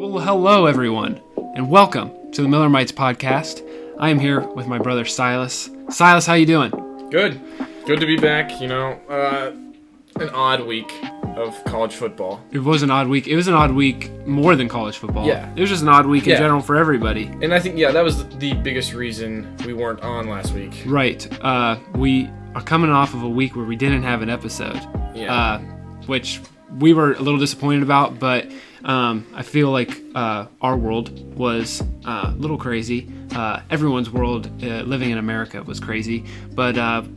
Well, hello everyone, and welcome to the Millermites podcast. I am here with my brother Silas. Silas, how you doing? Good to be back. An odd week of college football. It was an odd week. It was an odd week more than college football. Yeah. It was just an odd week in general for everybody. And I think, that was the biggest reason we weren't on last week. Right. We are coming off of a week where we didn't have an episode. Yeah. Which we were a little disappointed about, but I feel like our world was a little crazy. Everyone's world living in America was crazy. But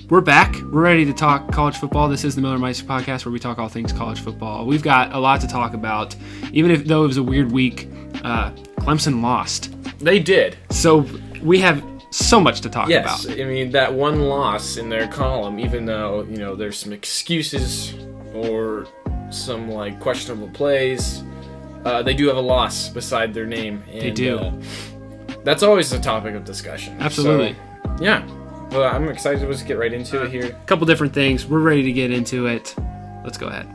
we're back. We're ready to talk college football. This is the Millermites podcast where we talk all things college football. We've got a lot to talk about. Even though it was a weird week, Clemson lost. They did. So we have so much to talk about. Yes, I mean, that one loss in their column, even though, there's some excuses or some, questionable plays, they do have a loss beside their name. And, they do. That's always a topic of discussion. Absolutely. So, yeah. Well, I'm excited to just get right into it here. A couple different things. We're ready to get into it. Let's go ahead.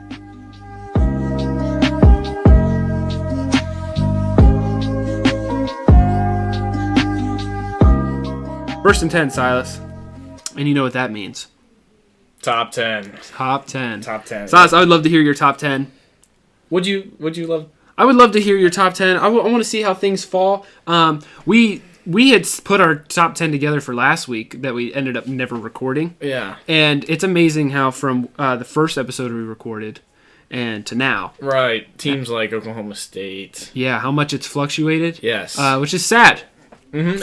First and 10, Silas. And you know what that means. Top 10. Top 10. Top 10. Silas, I would love to hear your top 10. Would you love? I would love to hear your top 10. I want to see how things fall. We had put our top 10 together for last week that we ended up never recording. Yeah. And it's amazing how from the first episode we recorded and to now. Right. Teams like Oklahoma State. Yeah, how much it's fluctuated. Yes. Which is sad. Mm-hmm.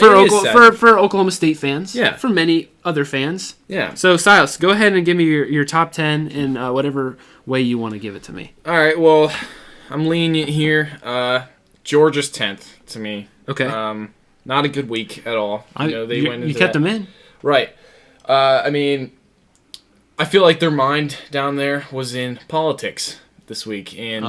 For Oklahoma State fans. Yeah. For many other fans. Yeah. So, Silas, go ahead and give me your top 10 in whatever way you want to give it to me. All right. Well, I'm lenient here. Georgia's 10th to me. Okay. Not a good week at all. You kept them in. Right. I mean, I feel like their mind down there was in politics this week, and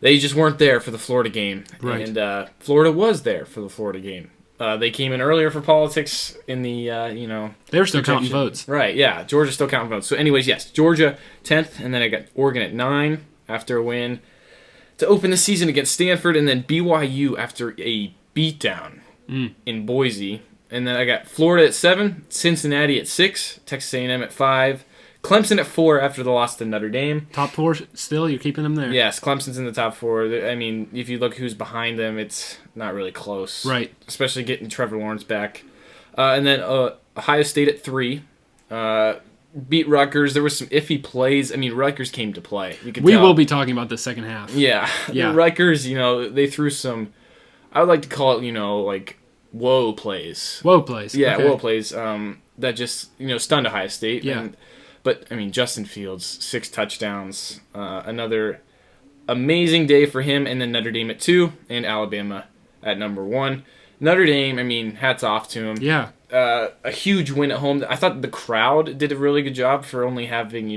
they just weren't there for the Florida game. Right. And Florida was there for the Florida game. They came in earlier for politics in the, They were still counting votes. Right, yeah. Georgia's still counting votes. So anyways, yes, Georgia 10th, and then I got Oregon at 9 after a win to open the season against Stanford, and then BYU after a beatdown in Boise. And then I got Florida at 7, Cincinnati at 6, Texas A&M at 5, Clemson at 4 after the loss to Notre Dame. Top 4 still? You're keeping them there? Yes, Clemson's in the top 4. I mean, if you look who's behind them, it's not really close. Right. Especially getting Trevor Lawrence back. And then Ohio State at 3. Beat Rutgers. There was some iffy plays. I mean, Rutgers came to play. We will be talking about the second half. Yeah. Rutgers, they threw some, I would like to call it, woe plays. Woe plays. Yeah, okay. woe plays that just, stunned Ohio State. Yeah. But, I mean, Justin Fields, 6 touchdowns. Another amazing day for him. And then Notre Dame at 2 and Alabama at number 1. Notre Dame, I mean, hats off to him. Yeah. A huge win at home. I thought the crowd did a really good job for only having,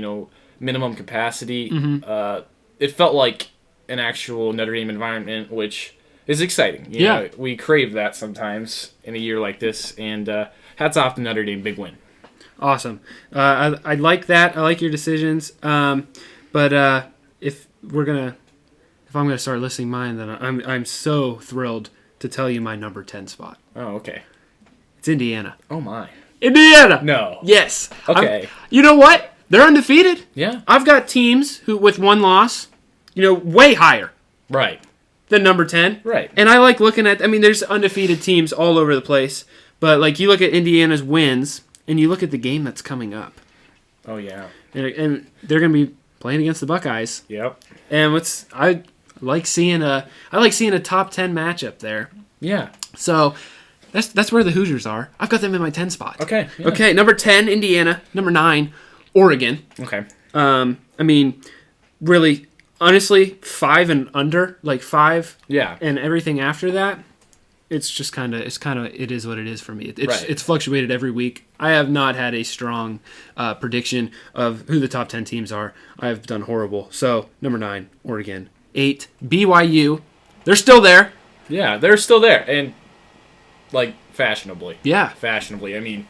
minimum capacity. Mm-hmm. It felt like an actual Notre Dame environment, which is exciting. You know, we crave that sometimes in a year like this. And hats off to Notre Dame, big win. Awesome. I like that. I like your decisions. But if I'm gonna start listing mine, then I'm so thrilled to tell you my number 10 spot. Oh, okay. It's Indiana. Oh my. Indiana. No. Yes. Okay. You know what? They're undefeated. Yeah. I've got teams who with one loss, way higher. Right. Than number 10. Right. And I like looking at. I mean, there's undefeated teams all over the place, but you look at Indiana's wins. And you look at the game that's coming up. Oh yeah. And they're going to be playing against the Buckeyes. Yep. And I like seeing a top 10 matchup there. Yeah. So that's where the Hoosiers are. I've got them in my 10 spot. Okay. Yeah. Okay, number 10 Indiana, number 9 Oregon. Okay. I mean, really honestly 5 and under, 5. Yeah. And everything after that. It is what it is for me. It's fluctuated every week. I have not had a strong prediction of who the top 10 teams are. I have done horrible. So, number 9, Oregon. 8, BYU. They're still there. Yeah, they're still there. And, fashionably. Yeah. Fashionably. I mean,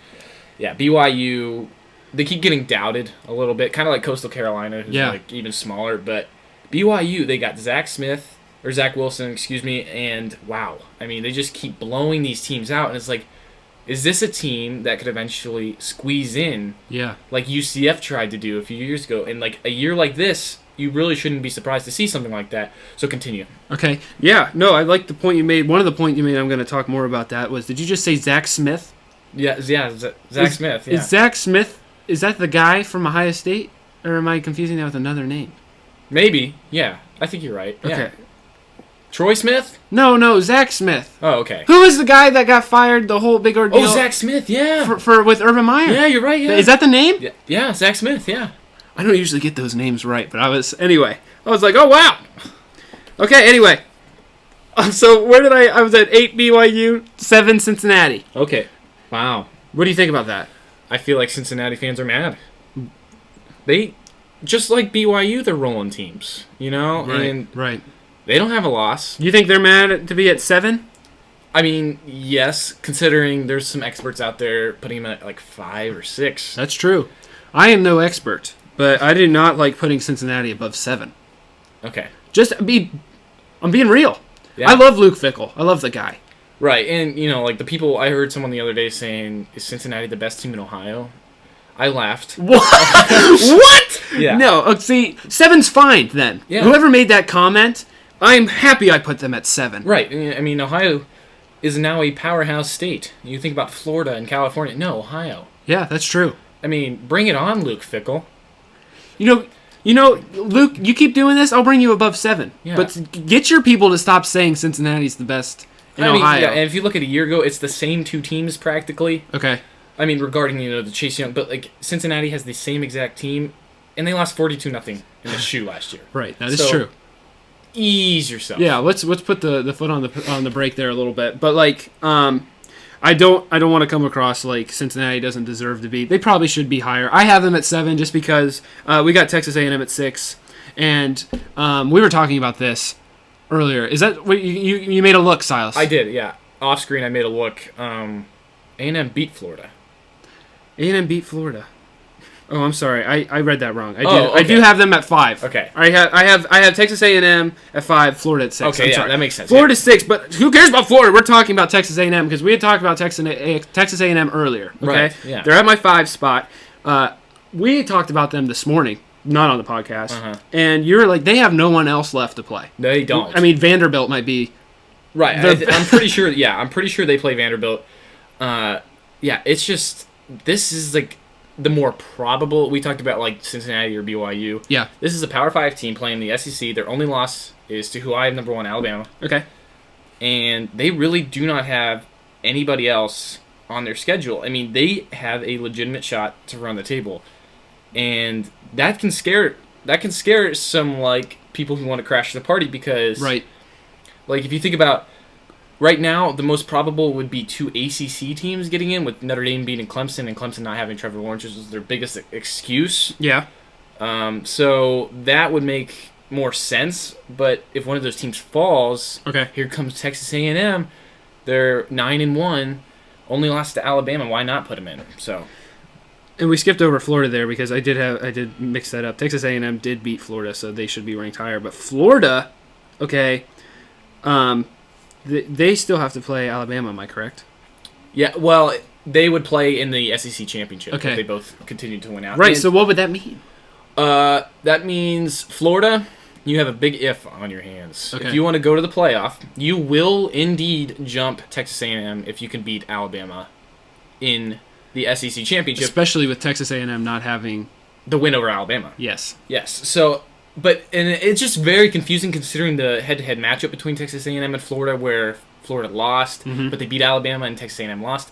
yeah, BYU, they keep getting doubted a little bit. Kind of like Coastal Carolina, who's, even smaller. But BYU, they got Zach Smith, or Zach Wilson, excuse me, and wow. I mean, they just keep blowing these teams out, and it's like, is this a team that could eventually squeeze in like UCF tried to do a few years ago? And like a year like this, you really shouldn't be surprised to see something like that. So continue. Okay. Yeah. No, I like the point you made. One of the points you made, I'm going to talk more about that, was, did you just say Zach Smith? Yeah, Zach Smith. Yeah. Is Zach Smith, is that the guy from Ohio State? Or am I confusing that with another name? Maybe. Yeah. I think you're right. Okay. Yeah. Troy Smith? No, Zach Smith. Oh, okay. Who was the guy that got fired, the whole big ordeal? Oh, Zach Smith, yeah. For with Urban Meyer. Yeah, you're right, yeah. Is that the name? Yeah, Zach Smith, yeah. I don't usually get those names right, but I was like, oh, wow. Okay, anyway. So where did I was at 8 BYU, 7 Cincinnati. Okay. Wow. What do you think about that? I feel like Cincinnati fans are mad. They, just like BYU, they're rolling teams, you know? Right. They don't have a loss. You think they're mad to be at 7? I mean, yes, considering there's some experts out there putting them at like 5 or 6. That's true. I am no expert, but I do not like putting Cincinnati above 7. Okay. I'm being real. Yeah. I love Luke Fickell. I love the guy. Right, and you know, like the people, I heard someone the other day saying, is Cincinnati the best team in Ohio? I laughed. What? What? Yeah. No, see, 7's fine then. Yeah. Whoever made that comment, I'm happy I put them at 7. Right, I mean, Ohio is now a powerhouse state. You think about Florida and California. No, Ohio. Yeah, that's true. I mean, bring it on, Luke Fickell. You know, Luke, you keep doing this, I'll bring you above 7. Yeah. But get your people to stop saying Cincinnati's the best in Ohio. Yeah, and if you look at a year ago, it's the same 2 teams practically. Okay. I mean, regarding, the Chase Young, but like Cincinnati has the same exact team, and they lost 42-0 in the shoe last year. Right, that is true. Ease yourself. Yeah, let's put the foot on the brake there a little bit. But like, I don't want to come across like Cincinnati doesn't deserve to be. They probably should be higher. I have them at 7 just because we got Texas A&M at 6, and we were talking about this earlier. Is that what you made a look, Silas? I did. Yeah, off screen I made a look. A&M beat Florida. A&M beat Florida. Oh, I'm sorry. I read that wrong. I Oh, okay. I do have them at 5. Okay. I have Texas A&M at 5, Florida at 6. Okay, I'm sorry. that makes sense. Florida 6, but who cares about Florida? We're talking about Texas A&M because we had talked about Texas A&M earlier. Okay, right, yeah. They're at my 5 spot. We talked about them this morning, not on the podcast, and you're like, they have no one else left to play. They don't. I mean, Vanderbilt might be right. I'm pretty sure. Yeah, I'm pretty sure they play Vanderbilt. Yeah, it's just this is like the more probable. We talked about like Cincinnati or BYU. Yeah. This is a Power 5 team playing the SEC. Their only loss is to who I have number 1, Alabama. Okay. And they really do not have anybody else on their schedule. I mean, they have a legitimate shot to run the table, and that can scare some like people who want to crash the party because Right. Like if you think about. Right now, the most probable would be 2 ACC teams getting in, with Notre Dame beating Clemson and Clemson not having Trevor Lawrence, which is their biggest excuse. Yeah. So that would make more sense. But if one of those teams falls, Okay. here comes Texas A&M. They're 9-1, only lost to Alabama. Why not put them in? So. And we skipped over Florida there because I did mix that up. Texas A&M did beat Florida, so they should be ranked higher. But Florida, okay. They still have to play Alabama, am I correct? Yeah, well, they would play in the SEC championship Okay. if they both continued to win out. Right, And, so what would that mean? that means Florida, you have a big if on your hands. Okay. If you want to go to the playoff, you will indeed jump Texas A&M if you can beat Alabama in the SEC championship. Especially with Texas A&M not having... The win over Alabama. Yes. Yes. So, and it's just very confusing considering the head-to-head matchup between Texas A&M and Florida, where Florida lost, but they beat Alabama and Texas A&M lost.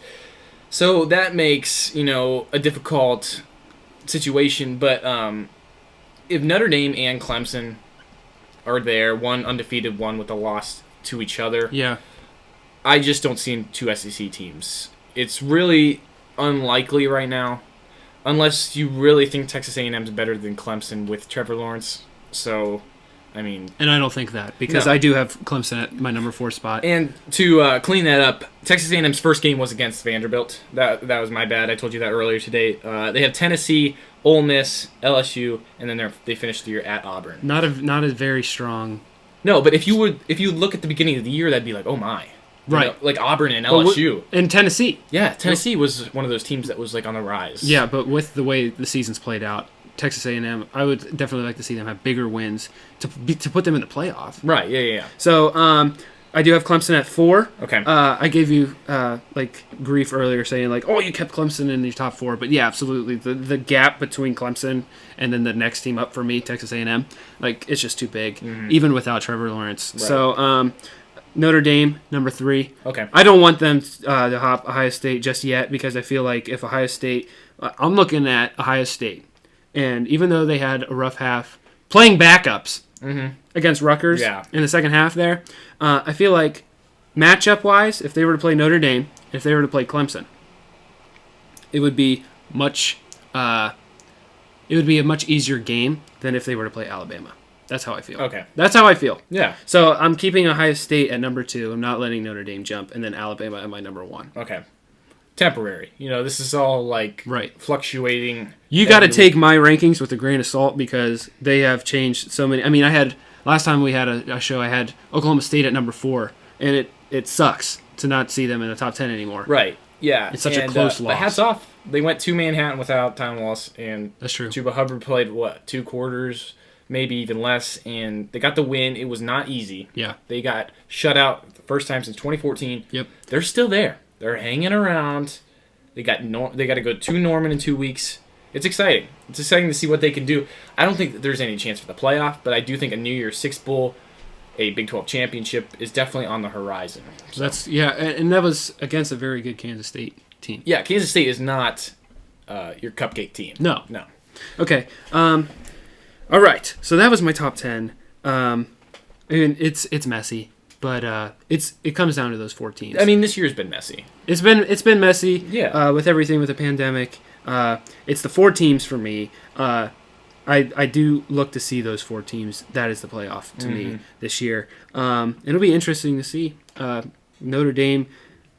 So that makes, a difficult situation. But if Notre Dame and Clemson are there, one undefeated, one with a loss to each other, Yeah. I just don't see 2 SEC teams. It's really unlikely right now, unless you really think Texas A&M is better than Clemson with Trevor Lawrence. So, I mean... And I don't think that, because No. I do have Clemson at my number 4 spot. And to clean that up, Texas A&M's first game was against Vanderbilt. That was my bad. I told you that earlier today. They have Tennessee, Ole Miss, LSU, and then they finished the year at Auburn. Not a very strong No, but if you look at the beginning of the year, that'd be like, oh my. Right. Like Auburn and LSU. And Tennessee. Yeah, Tennessee was one of those teams that was like on the rise. Yeah, but with the way the season's played out, Texas A&M, I would definitely like to see them have bigger wins to put them in the playoff. Right, yeah. So I do have Clemson at 4. Okay. I gave you like grief earlier saying like, oh, you kept Clemson in your top 4. But yeah, absolutely. The gap between Clemson and then the next team up for me, Texas A&M, like it's just too big, even without Trevor Lawrence. Right. So Notre Dame, number 3. Okay. I don't want them to hop Ohio State just yet because I feel like if Ohio State, I'm looking at Ohio State. And even though they had a rough half, playing backups against Rutgers in the second half there, I feel like matchup-wise, if they were to play Notre Dame, if they were to play Clemson, it would be a much easier game than if they were to play Alabama. That's how I feel. Okay. That's how I feel. Yeah. So I'm keeping Ohio State at number 2. I'm not letting Notre Dame jump, and then Alabama at my number 1. Okay. Temporary. This is all like fluctuating. You got to take my rankings with a grain of salt because they have changed so many. I mean, last time we had a show, I had Oklahoma State at number 4, and it sucks to not see them in the top 10 anymore. Right. Yeah. It's such a close loss. But hats off. They went to Manhattan without time loss, and that's true. Chuba Hubbard played 2 quarters, maybe even less, and they got the win. It was not easy. Yeah. They got shut out the first time since 2014. Yep. They're still there. They're hanging around. They got to go to Norman in 2 weeks. It's exciting. It's exciting to see what they can do. I don't think that there's any chance for the playoff, but I do think a New Year's Six Bowl, a Big 12 championship, is definitely on the horizon. So. And that was against a very good Kansas State team. Yeah, Kansas State is not your cupcake team. No. Okay. All right. So that was my top 10. And it's messy. But it comes down to those 4 teams. I mean, this year's been messy. It's been messy. Yeah. With everything with the pandemic, it's the 4 teams for me. I do look to see those 4 teams. That is the playoff to me this year. It'll be interesting to see Notre Dame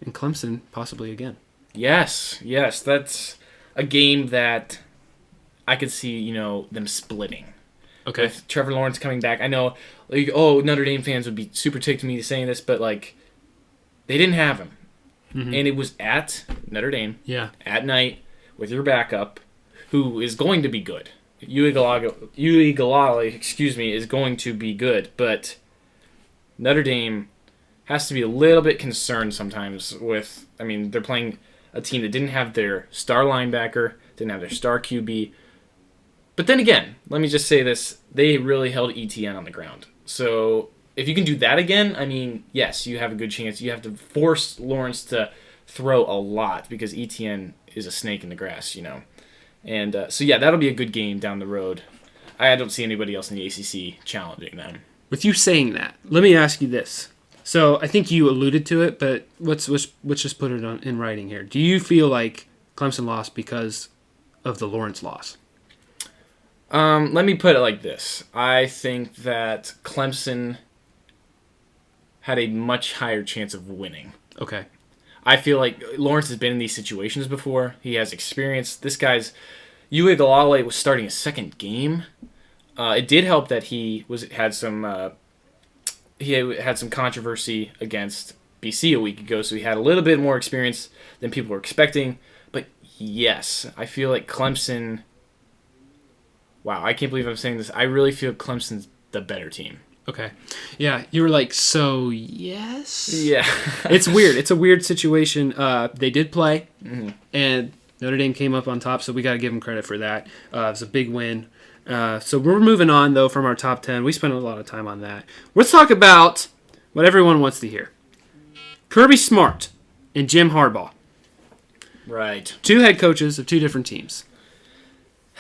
and Clemson possibly again. Yes, that's a game that I could see them splitting. Okay. With Trevor Lawrence coming back. I know, Notre Dame fans would be super ticked to me saying this, but, they didn't have him. And it was at Notre Dame at night with your backup, who is going to be good. Uiagalelei, is going to be good, but Notre Dame has to be a little bit concerned sometimes with, they're playing a team that didn't have their star linebacker, didn't have their star QB. But then again, let me just say this. They really held ETN on the ground. So if you can do that again, yes, you have a good chance. You have to force Lawrence to throw a lot because ETN is a snake in the grass, And that'll be a good game down the road. I don't see anybody else in the ACC challenging them. With you saying that, let me ask you this. So I think you alluded to it, but let's just put it in writing here. Do you feel like Clemson lost because of the Lawrence loss? Let me put it like this. I think that Clemson had a much higher chance of winning. Okay. I feel like Lawrence has been in these situations before. He has experience. This guy's Uiagalelei was starting his second game. It did help that he had some controversy against BC a week ago, so he had a little bit more experience than people were expecting. But yes, I feel like Clemson. Wow, I can't believe I'm saying this. I really feel Clemson's the better team. Okay. Yeah, you were like, so yes? Yeah. It's weird. It's a weird situation. They did play, and Notre Dame came up on top, so we got to give them credit for that. It was a big win. So we're moving on, though, from our top 10. We spent a lot of time on that. Let's talk about what everyone wants to hear. Kirby Smart and Jim Harbaugh. Right. 2 head coaches of 2 different teams.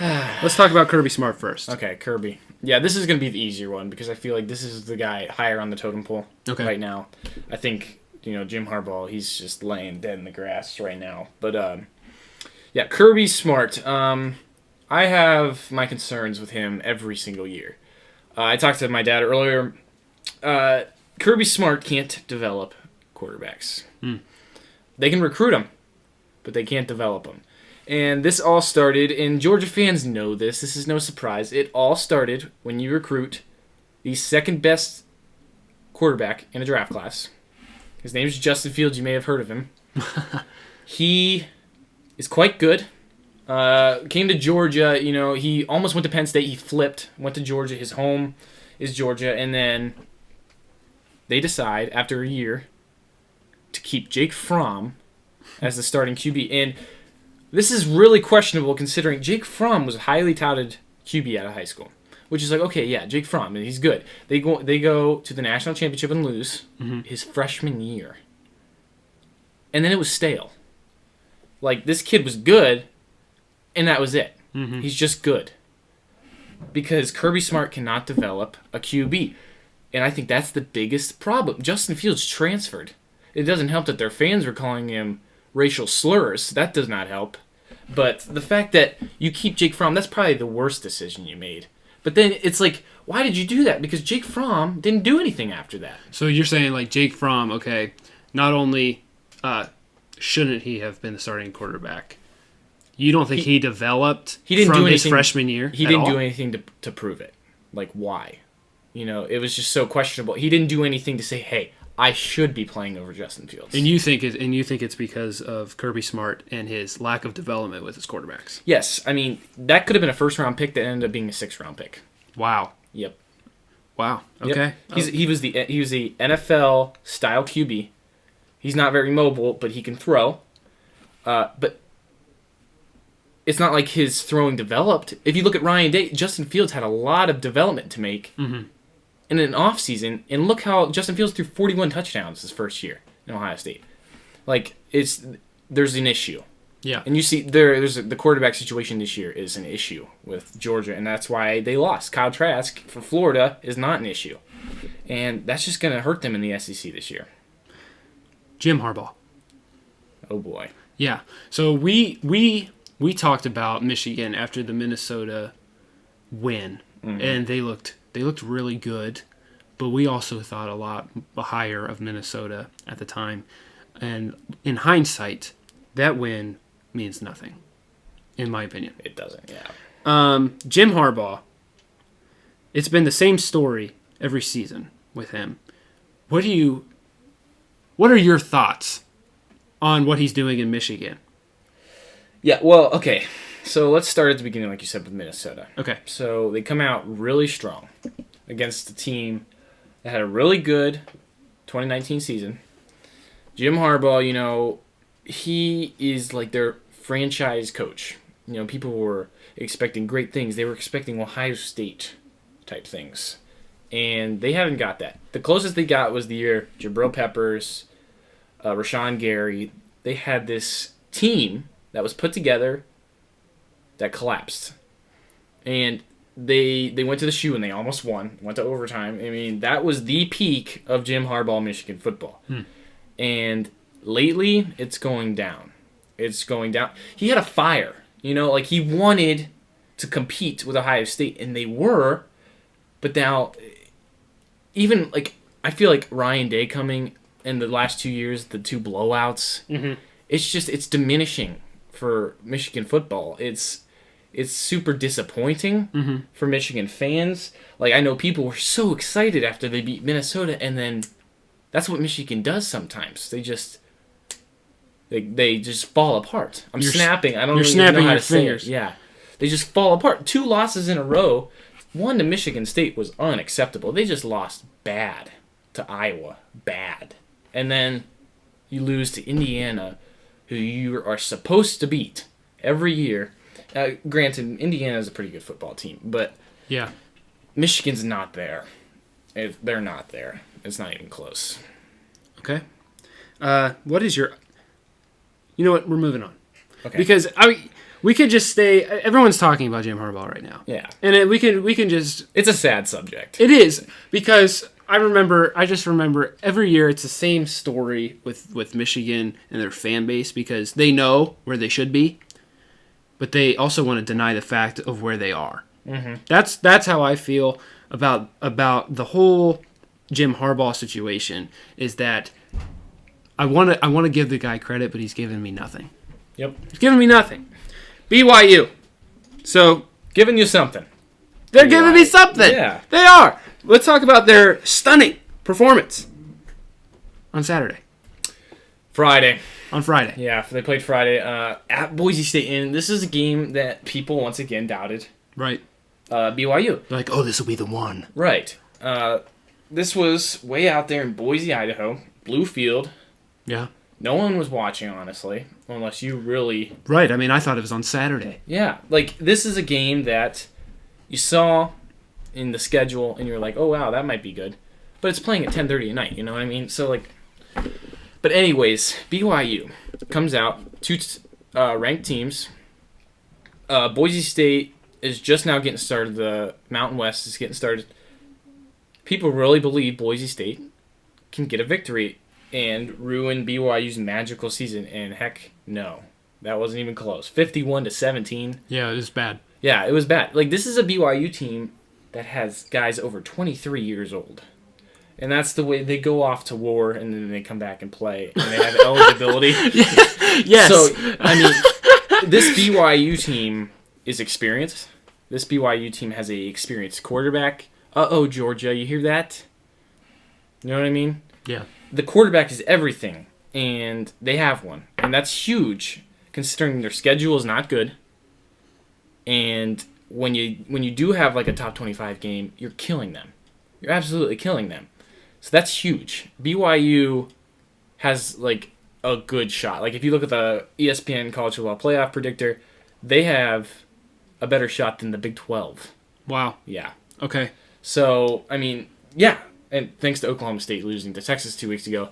Let's talk about Kirby Smart first. Okay, Kirby. Yeah, this is going to be the easier one because I feel like this is the guy higher on the totem pole right now. I think, Jim Harbaugh, he's just laying dead in the grass right now. But, Kirby Smart. I have my concerns with him every single year. I talked to my dad earlier. Kirby Smart can't develop quarterbacks. They can recruit them, but they can't develop them. And this all started, and Georgia fans know this. This is no surprise. It all started when you recruit the second best quarterback in a draft class. His name is Justin Fields. You may have heard of him. He is quite good. Came to Georgia. He almost went to Penn State. He flipped. Went to Georgia. His home is Georgia. And then they decide, after a year, to keep Jake Fromm as the starting QB. And this is really questionable considering Jake Fromm was a highly touted QB out of high school. Which is like, okay, yeah, Jake Fromm, he's good. They go to the national championship and lose his freshman year. And then it was stale. Like, this kid was good, and that was it. He's just good. Because Kirby Smart cannot develop a QB. And I think that's the biggest problem. Justin Fields transferred. It doesn't help that their fans were calling him racial slurs. That does not help. But the fact that you keep Jake Fromm, that's probably the worst decision you made. But then it's like, why did you do that? Because Jake Fromm didn't do anything after that. So you're saying, like, Jake Fromm, okay, not only shouldn't he have been the starting quarterback, you don't think he developed from his freshman year? He didn't do anything to prove it. Like, why? It was just so questionable. He didn't do anything to say, hey, I should be playing over Justin Fields. And you think it's because of Kirby Smart and his lack of development with his quarterbacks? Yes, I mean that could have been a first-round pick that ended up being a sixth-round pick. Wow. Yep. Wow. Okay. Yep. He was the NFL style QB. He's not very mobile, but he can throw. But it's not like his throwing developed. If you look at Ryan Day, Justin Fields had a lot of development to make. In an offseason, and look how Justin Fields threw 41 touchdowns his first year in Ohio State. Like, there's an issue. Yeah. And you see, the quarterback situation this year is an issue with Georgia, and that's why they lost. Kyle Trask for Florida is not an issue. And that's just going to hurt them in the SEC this year. Jim Harbaugh. Oh, boy. Yeah. So we talked about Michigan after the Minnesota win, and they looked really good, but we also thought a lot higher of Minnesota at the time. And in hindsight, that win means nothing, in my opinion. It doesn't, yeah. Jim Harbaugh, it's been the same story every season with him. What are your thoughts on what he's doing in Michigan? Yeah, well, okay. So let's start at the beginning, like you said, with Minnesota. Okay. So they come out really strong against a team that had a really good 2019 season. Jim Harbaugh, he is like their franchise coach. People were expecting great things. They were expecting Ohio State type things. And they haven't got that. The closest they got was the year Jabril Peppers, Rashawn Gary. They had this team that was put together that collapsed. And they went to the shoe and they almost won. Went to overtime. I mean, that was the peak of Jim Harbaugh Michigan football. And lately, it's going down. It's going down. He had a fire. Like he wanted to compete with Ohio State, and they were. But now, even like I feel like Ryan Day coming in the last 2 years, the two blowouts, it's diminishing for Michigan football. It's super disappointing for Michigan fans. Like, I know people were so excited after they beat Minnesota, and then that's what Michigan does sometimes. They just fall apart. I'm snapping. I don't even know how to say it. Yeah. They just fall apart. 2 losses in a row. One to Michigan State was unacceptable. They just lost bad to Iowa. Bad. And then you lose to Indiana, who you are supposed to beat every year. Granted, Indiana is a pretty good football team, but yeah, Michigan's not there. They're not there. It's not even close. Okay. What is your... You know what? We're moving on. Okay. Because we could just stay... Everyone's talking about Jim Harbaugh right now. Yeah. And we can just... It's a sad subject. It is, because I just remember every year it's the same story with Michigan and their fan base, because they know where they should be, but they also want to deny the fact of where they are. That's how I feel about the whole Jim Harbaugh situation, is that I want to give the guy credit, but he's giving me nothing. Yep. He's giving me nothing. BYU. So, giving you something. They're giving me something. Yeah. They are. Let's talk about their stunning performance on Saturday. On Friday. Yeah, they played Friday at Boise State, and this is a game that people once again doubted. Right. BYU. They're like, oh, this will be the one. Right. This was way out there in Boise, Idaho. Blue field. Yeah. No one was watching, honestly, unless you really... Right. I mean, I thought it was on Saturday. Yeah. Like, this is a game that you saw in the schedule, and you're like, oh, wow, that might be good. But it's playing at 10:30 at night, you know what I mean? So, like... But anyways, BYU comes out, two ranked teams. Boise State is just now getting started. The Mountain West is getting started. People really believe Boise State can get a victory and ruin BYU's magical season, and heck, no. That wasn't even close. 51-17. Yeah, it was bad. Yeah, it was bad. Like, this is a BYU team that has guys over 23 years old. And that's the way they go off to war, and then they come back and play, and they have eligibility. Yes. So, I mean, this BYU team is experienced. This BYU team has a experienced quarterback. Uh-oh, Georgia, you hear that? You know what I mean? Yeah. The quarterback is everything, and they have one. And that's huge, considering their schedule is not good. And when you do have, like, a top 25 game, you're killing them. You're absolutely killing them. So that's huge. BYU has, like, a good shot. Like, if you look at the ESPN College Football Playoff Predictor, they have a better shot than the Big 12. Wow. Yeah. Okay. So, I mean, yeah. And thanks to Oklahoma State losing to Texas 2 weeks ago.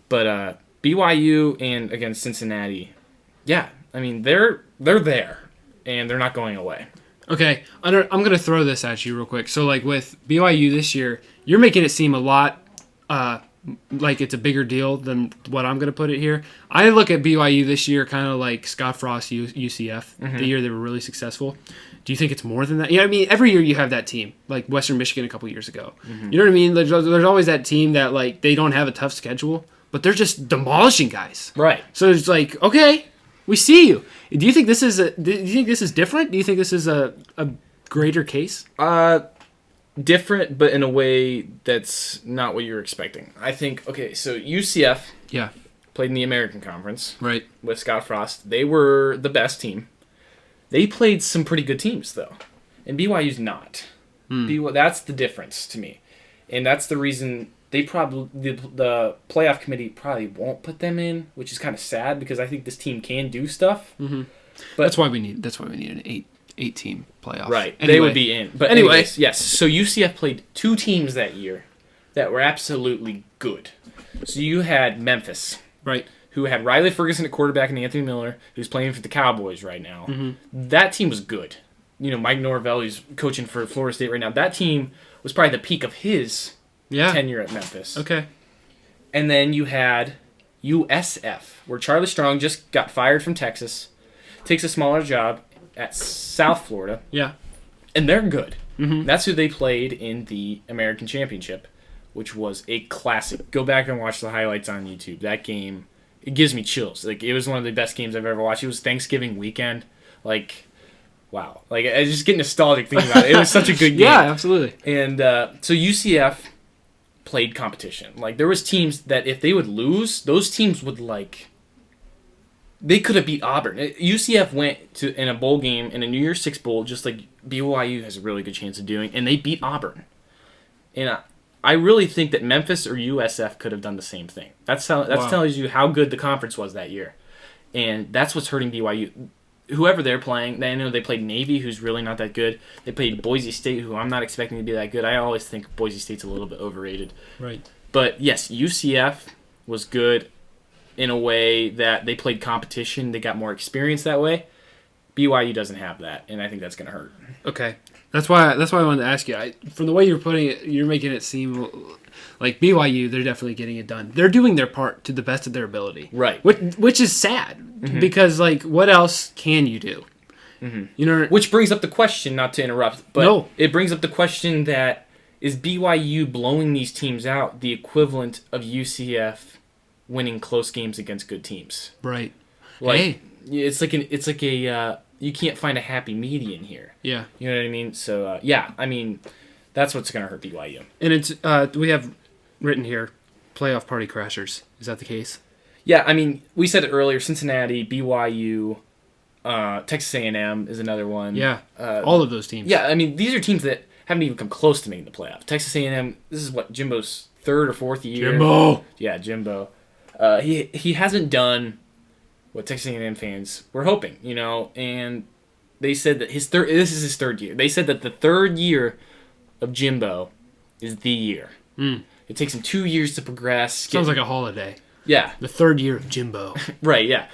But BYU and, again, Cincinnati, yeah. I mean, they're there, and they're not going away. Okay. I'm going to throw this at you real quick. So, like, with BYU this year, you're making it seem a lot like it's a bigger deal than what I'm going to put it here. I look at BYU this year kind of like Scott Frost UCF, the year they were really successful. Do you think it's more than that? Yeah, I mean, every year you have that team, like Western Michigan a couple years ago. You know what I mean? There's always that team that, like, they don't have a tough schedule, but they're just demolishing guys. Right. So it's like, okay, we see you. Do you think this is different? Do you think this is a greater case? Different, but in a way that's not what you're expecting. I think, okay, so UCF played in the American Conference right with Scott Frost. They were the best team. They played some pretty good teams, though. And BYU's not. That's the difference to me. And that's the reason they probably the playoff committee probably won't put them in, which is kind of sad because I think this team can do stuff. But that's why we need an eight team playoff. Right. Anyway. They would be in. But anyways, yes. So UCF played two teams that year that were absolutely good. So you had Memphis. Right. Who had Riley Ferguson at quarterback and Anthony Miller, who's playing for the Cowboys right now. That team was good. You know, Mike Norvell, who's coaching for Florida State right now. That team was probably the peak of his tenure at Memphis. Okay. And then you had USF, where Charlie Strong just got fired from Texas, takes a smaller job at South Florida. Yeah. And they're good. That's who they played in the American Championship, which was a classic. Go back and watch the highlights on YouTube. That game, it gives me chills. Like, it was one of the best games I've ever watched. It was Thanksgiving weekend. Like, wow. Like, I just get nostalgic thinking about it. It was such a good game. Yeah, absolutely. And so UCF played competition. Like, there was teams that if they would lose, those teams would, like, they could have beat Auburn. UCF went in a bowl game, in a New Year's Six bowl, just like BYU has a really good chance of doing, and they beat Auburn. And I really think that Memphis or USF could have done the same thing. That's telling you how good the conference was that year. And that's what's hurting BYU. Whoever they're playing, I know they played Navy, who's really not that good. They played Boise State, who I'm not expecting to be that good. I always think Boise State's a little bit overrated. Right. But yes, UCF was good in a way that they played competition. They got more experience that way. BYU doesn't have that, and I think that's going to hurt. Okay. That's why I wanted to ask you. From the way you're putting it, you're making it seem like BYU, they're definitely getting it done. They're doing their part to the best of their ability. Right. Which is sad, because, like, what else can you do? You know, which brings up the question, not to interrupt, but it brings up the question that is BYU blowing these teams out the equivalent of UCF winning close games against good teams? Right. Like, it's like a you can't find a happy median here. Yeah. You know what I mean? So, yeah, I mean, that's what's going to hurt BYU. And it's we have written here, playoff party crashers. Is that the case? Yeah, I mean, we said it earlier. Cincinnati, BYU, Texas A&M is another one. Yeah, all of those teams. Yeah, I mean, these are teams that haven't even come close to making the playoff. Texas A&M, this is what, Jimbo's third or fourth year. Jimbo! Yeah, Jimbo. He hasn't done what Texas A&M fans were hoping, and they said that this is his third year. They said that the third year of Jimbo is the year. It takes him 2 years to progress. Sounds like a holiday. Yeah. The third year of Jimbo. Right, yeah.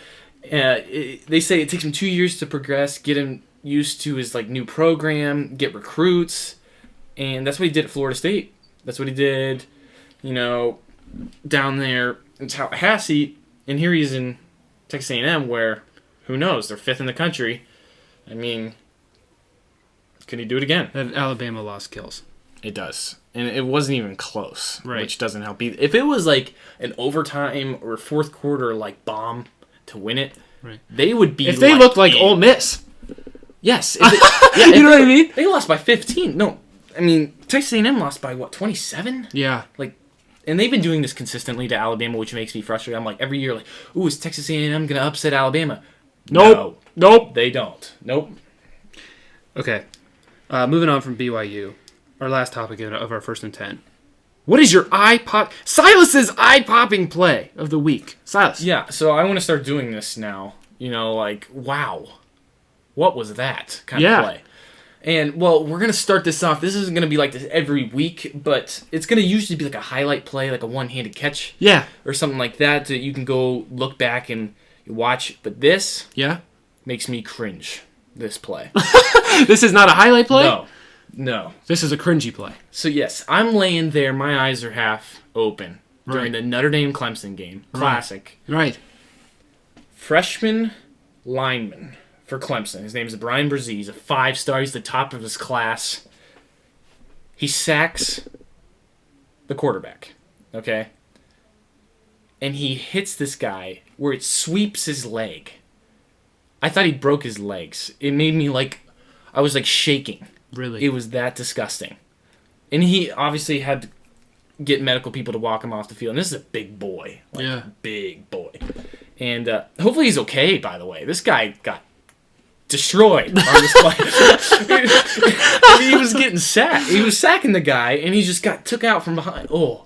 They say it takes him 2 years to progress, get him used to his new program, get recruits, and that's what he did at Florida State. That's what he did, down there in Tallahassee, and here he's in Texas A&M, where, who knows, they're fifth in the country. I mean, can he do it again? That Alabama loss kills. It does. And it wasn't even close, right. Which doesn't help either. If it was like an overtime or fourth quarter bomb to win it, right. They would be. If they looked like Ole Miss, yes, you know what I mean. They lost by 15. No, I mean Texas A&M lost by 27. Yeah, and they've been doing this consistently to Alabama, which makes me frustrated. I'm every year, ooh, is Texas A&M gonna upset Alabama? Nope. No, nope, they don't. Nope. Okay, moving on from BYU. Our last topic of our first and 10. What is your Silas's eye-popping play of the week? Silas. Yeah, so I want to start doing this now. Wow. What was that kind of play? And, well, we're going to start this off. This isn't going to be like this every week, but it's going to usually be like a highlight play, like a one-handed catch. Yeah. Or something like that you can go look back and watch. But this makes me cringe, this play. This is not a highlight play? No. This is a cringy play. So, yes, I'm laying there. My eyes are half open during the Notre Dame Clemson game. Classic. Right. Freshman lineman for Clemson. His name is Brian Brzee. He's a 5-star. He's the top of his class. He sacks the quarterback. Okay? And he hits this guy where it sweeps his leg. I thought he broke his legs. It made me I was shaking. Really? It was that disgusting. And he obviously had to get medical people to walk him off the field. And this is a big boy. Big boy. And hopefully he's okay, by the way. This guy got destroyed on this play. He was getting sacked. He was sacking the guy, and he just got took out from behind. Oh.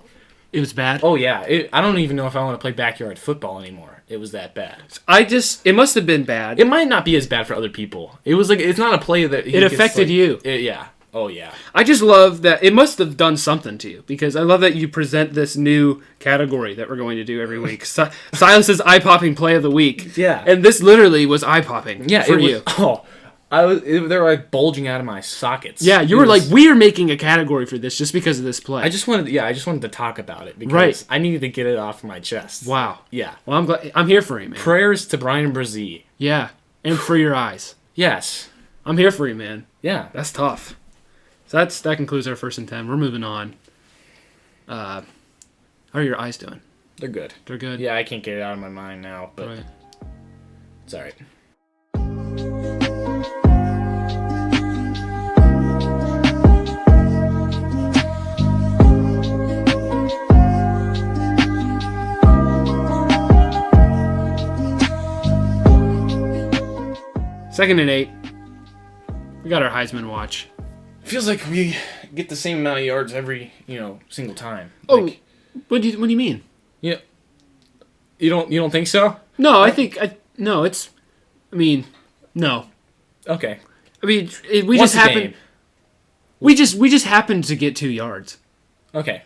It was bad? Oh, yeah. I don't even know if I want to play backyard football anymore. It was that bad. It must have been bad. It might not be as bad for other people. It was it's not a play that... It affected you. Yeah. Oh, yeah. I just love that. It must have done something to you, because I love that you present this new category that we're going to do every week. Silas's eye-popping play of the week. Yeah. And this literally was eye-popping for you. Oh, they were bulging out of my sockets. Yeah, you were we are making a category for this just because of this play. I just wanted to talk about it because I needed to get it off my chest. Wow. Yeah. Well, I'm glad. I'm here for you, man. Prayers to Brian Brzee. Yeah, and for your eyes. Yes. I'm here for you, man. Yeah. That's tough. So that concludes our first and 10. We're moving on. How are your eyes doing? They're good. They're good? Yeah, I can't get it out of my mind now, but it's all right. Second and 8. We got our Heisman watch. Feels like we get the same amount of yards every, single time. Oh, what do you mean? Yeah. You don't think so? No, no. Okay. I mean, we just happened. We just happened to get 2 yards. Okay.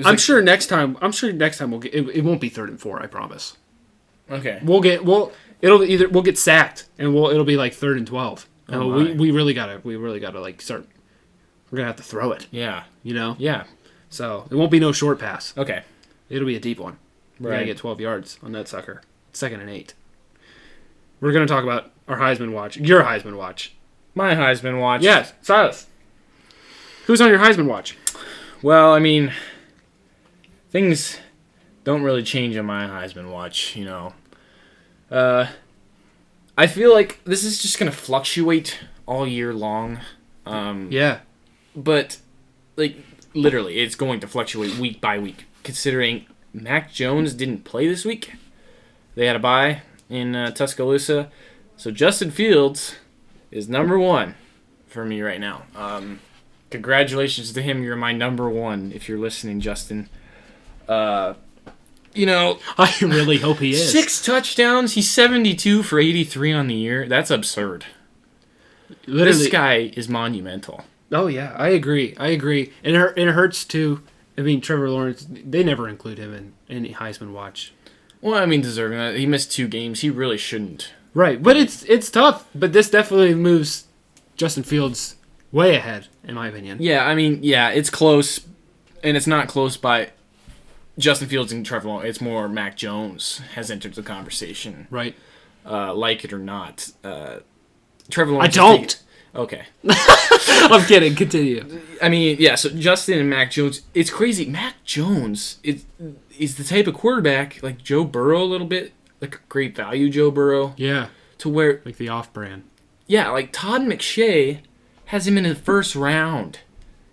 I'm sure next time we'll get it won't be 3rd and 4. I promise. Okay. We'll get sacked and it'll be 3rd and 12. And we really gotta start. We're gonna have to throw it. Yeah. Yeah. So it won't be no short pass. Okay. It'll be a deep one. We gotta Right. get 12 yards on that sucker. 2nd and 8. We're gonna talk about our Heisman watch. Your Heisman watch. My Heisman watch. Yes, Silas. Who's on your Heisman watch? Well, I mean, things don't really change on my Heisman watch, I feel like this is just going to fluctuate all year long. Yeah. But, literally, it's going to fluctuate week by week. Considering Mac Jones didn't play this week, they had a bye in Tuscaloosa, so Justin Fields is number one for me right now. Congratulations to him. You're my number one if you're listening, Justin. I really hope he is. 6 touchdowns. He's 72 for 83 on the year. That's absurd. Literally, this guy is monumental. Oh, yeah. I agree. And it hurts, too. I mean, Trevor Lawrence, they never include him in any Heisman watch. Well, I mean, deserving that. He missed 2 games. He really shouldn't. Right. But it's tough. But this definitely moves Justin Fields way ahead, in my opinion. Yeah, I mean, it's close. And it's not close by Justin Fields and Trevor Lawrence. It's more Mac Jones has entered the conversation. Right. Like it or not. Trevor Lawrence. I don't. Okay. I'm kidding. Continue. I mean, so Justin and Mac Jones, it's crazy. Mac Jones is the type of quarterback, like Joe Burrow a little bit, like a great value Joe Burrow. Yeah. To where... like the off-brand. Yeah, like Todd McShay has him in the first round.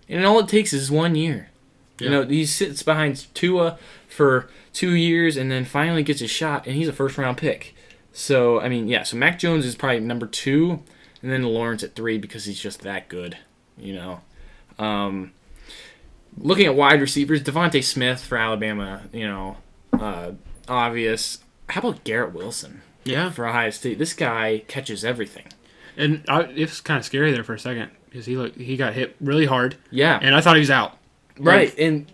And all it takes is 1 year. Yeah. He sits behind Tua for 2 years and then finally gets a shot, and he's a first-round pick. So, I mean, so Mac Jones is probably number 2, and then Lawrence at 3 because he's just that good, Looking at wide receivers, Devontae Smith for Alabama, obvious. How about Garrett Wilson? Yeah. For Ohio State. This guy catches everything. And it was kind of scary there for a second because he got hit really hard. Yeah. And I thought he was out. Right. And,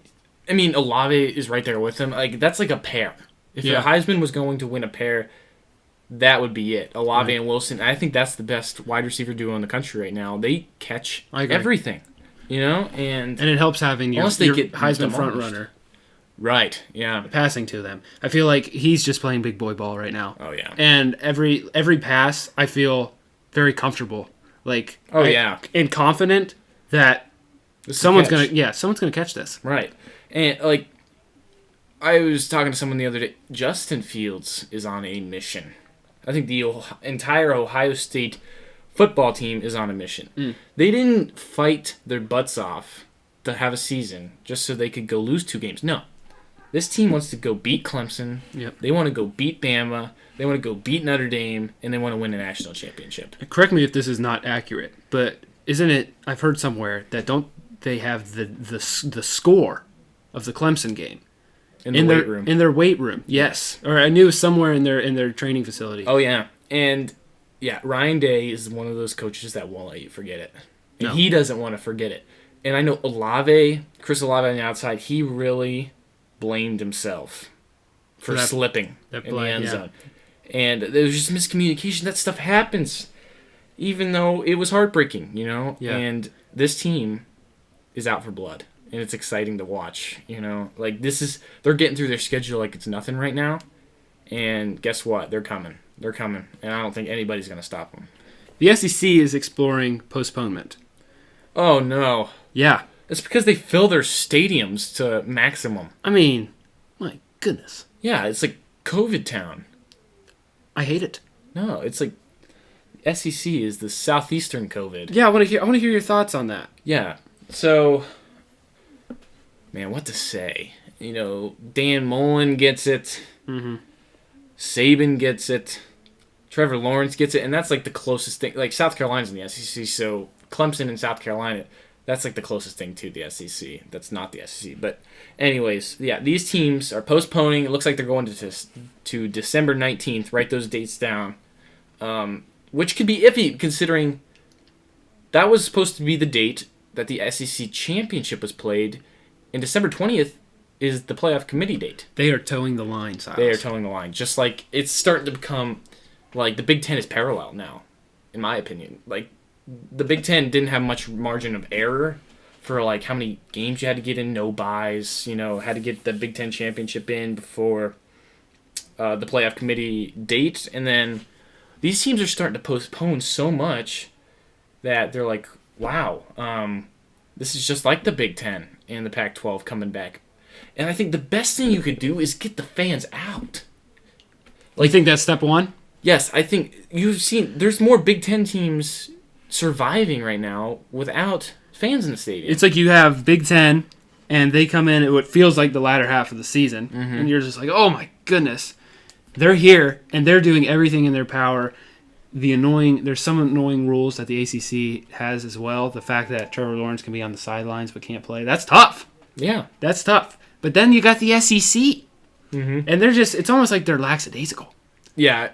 I mean, Olave is right there with him. Like, that's like a pair. If the Heisman was going to win a pair, that would be it. Olave and Wilson. I think that's the best wide receiver duo in the country right now. They catch everything, and it helps having your Heisman front runner. Right. Yeah. Passing to them. I feel like he's just playing big boy ball right now. Oh yeah. And every pass, I feel very comfortable. Like and confident that someone's gonna catch this. Right. And like I was talking to someone the other day. Justin Fields is on a mission. I think the entire Ohio State football team is on a mission. They didn't fight their butts off to have a season just so they could go lose 2 games. No. This team wants to go beat Clemson. Yep. They want to go beat Bama. They want to go beat Notre Dame. And they want to win a national championship. Correct me if this is not accurate, but isn't it, I've heard somewhere that don't they have the score of the Clemson game? In their weight room. In their weight room, yes. Or I knew somewhere in their training facility. Oh, yeah. And, Ryan Day is one of those coaches that won't let you forget it. And he doesn't want to forget it. And I know Chris Olave on the outside, he really blamed himself for slipping in the end zone. And there was just miscommunication. That stuff happens. Even though it was heartbreaking, Yeah. And this team is out for blood. And it's exciting to watch, Like, they're getting through their schedule like it's nothing right now. And guess what? They're coming. And I don't think anybody's going to stop them. The SEC is exploring postponement. Oh, no. Yeah. It's because they fill their stadiums to maximum. I mean, my goodness. Yeah, it's like COVID town. I hate it. No, it's like SEC is the southeastern COVID. Yeah, I want to hear your thoughts on that. Yeah. So... man, what to say? Dan Mullen gets it. Mm-hmm. Saban gets it. Trevor Lawrence gets it. And that's like the closest thing. Like, South Carolina's in the SEC, so Clemson and South Carolina, that's like the closest thing to the SEC. That's not the SEC. But anyways, these teams are postponing. It looks like they're going to December 19th. Write those dates down. Which could be iffy, considering that was supposed to be the date that the SEC championship was played. And December 20th is the playoff committee date. They are towing the line, Silas. They are towing the line. Just like it's starting to become like the Big Ten is parallel now, in my opinion. Like the Big Ten didn't have much margin of error for like how many games you had to get in, no buys, had to get the Big Ten championship in before the playoff committee date. And then these teams are starting to postpone so much that they're like, wow, this is just like the Big Ten and the Pac-12 coming back. And I think the best thing you could do is get the fans out. Like, you think that's step one? Yes, I think you've seen there's more Big Ten teams surviving right now without fans in the stadium. It's like you have Big Ten, and they come in at what feels like the latter half of the season, and you're just like, oh my goodness, they're here and they're doing everything in their power. There's some annoying rules that the ACC has as well. The fact that Trevor Lawrence can be on the sidelines but can't play, that's tough. Yeah, that's tough. But then you got the SEC, and it's almost like they're lackadaisical. Yeah,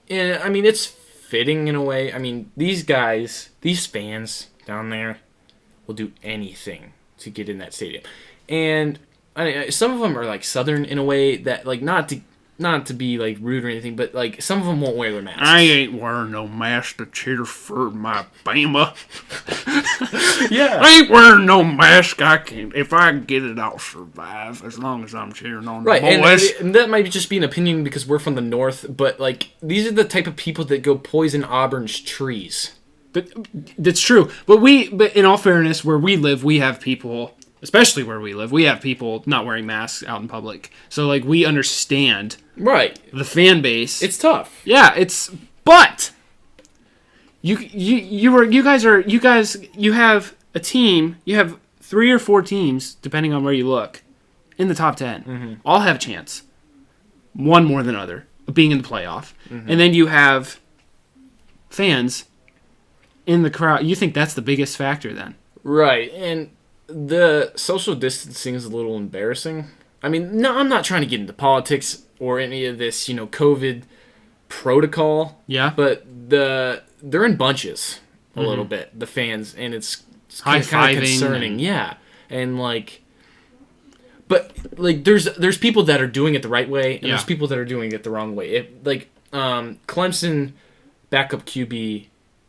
and I mean it's fitting in a way. I mean these fans down there will do anything to get in that stadium, and some of them are like Southern in a way that like not to be like rude or anything, but like some of them won't wear their masks. I ain't wearing no mask to cheer for my Bama. Yeah, I ain't wearing no mask. I can't. If I get it, I'll survive as long as I'm cheering on the boys. And that might just be an opinion because we're from the North, but like these are the type of people that go poison Auburn's trees. But that's true. But in all fairness, where we live, we have people. Especially where we live, we have people not wearing masks out in public. So, like, we understand the fan base. It's tough. Yeah, but you have a team. You have 3 or 4 teams, depending on where you look, in the top 10. All have a chance. One more than other of being in the playoff, and then you have fans in the crowd. You think that's the biggest factor, then? Right, and the social distancing is a little embarrassing. I mean, no, I'm not trying to get into politics or any of this, COVID protocol. Yeah. But they're in bunches a little bit, the fans, and it's kind of concerning. Yeah. And but there's people that are doing it the right way, and there's people that are doing it the wrong way. Clemson backup QB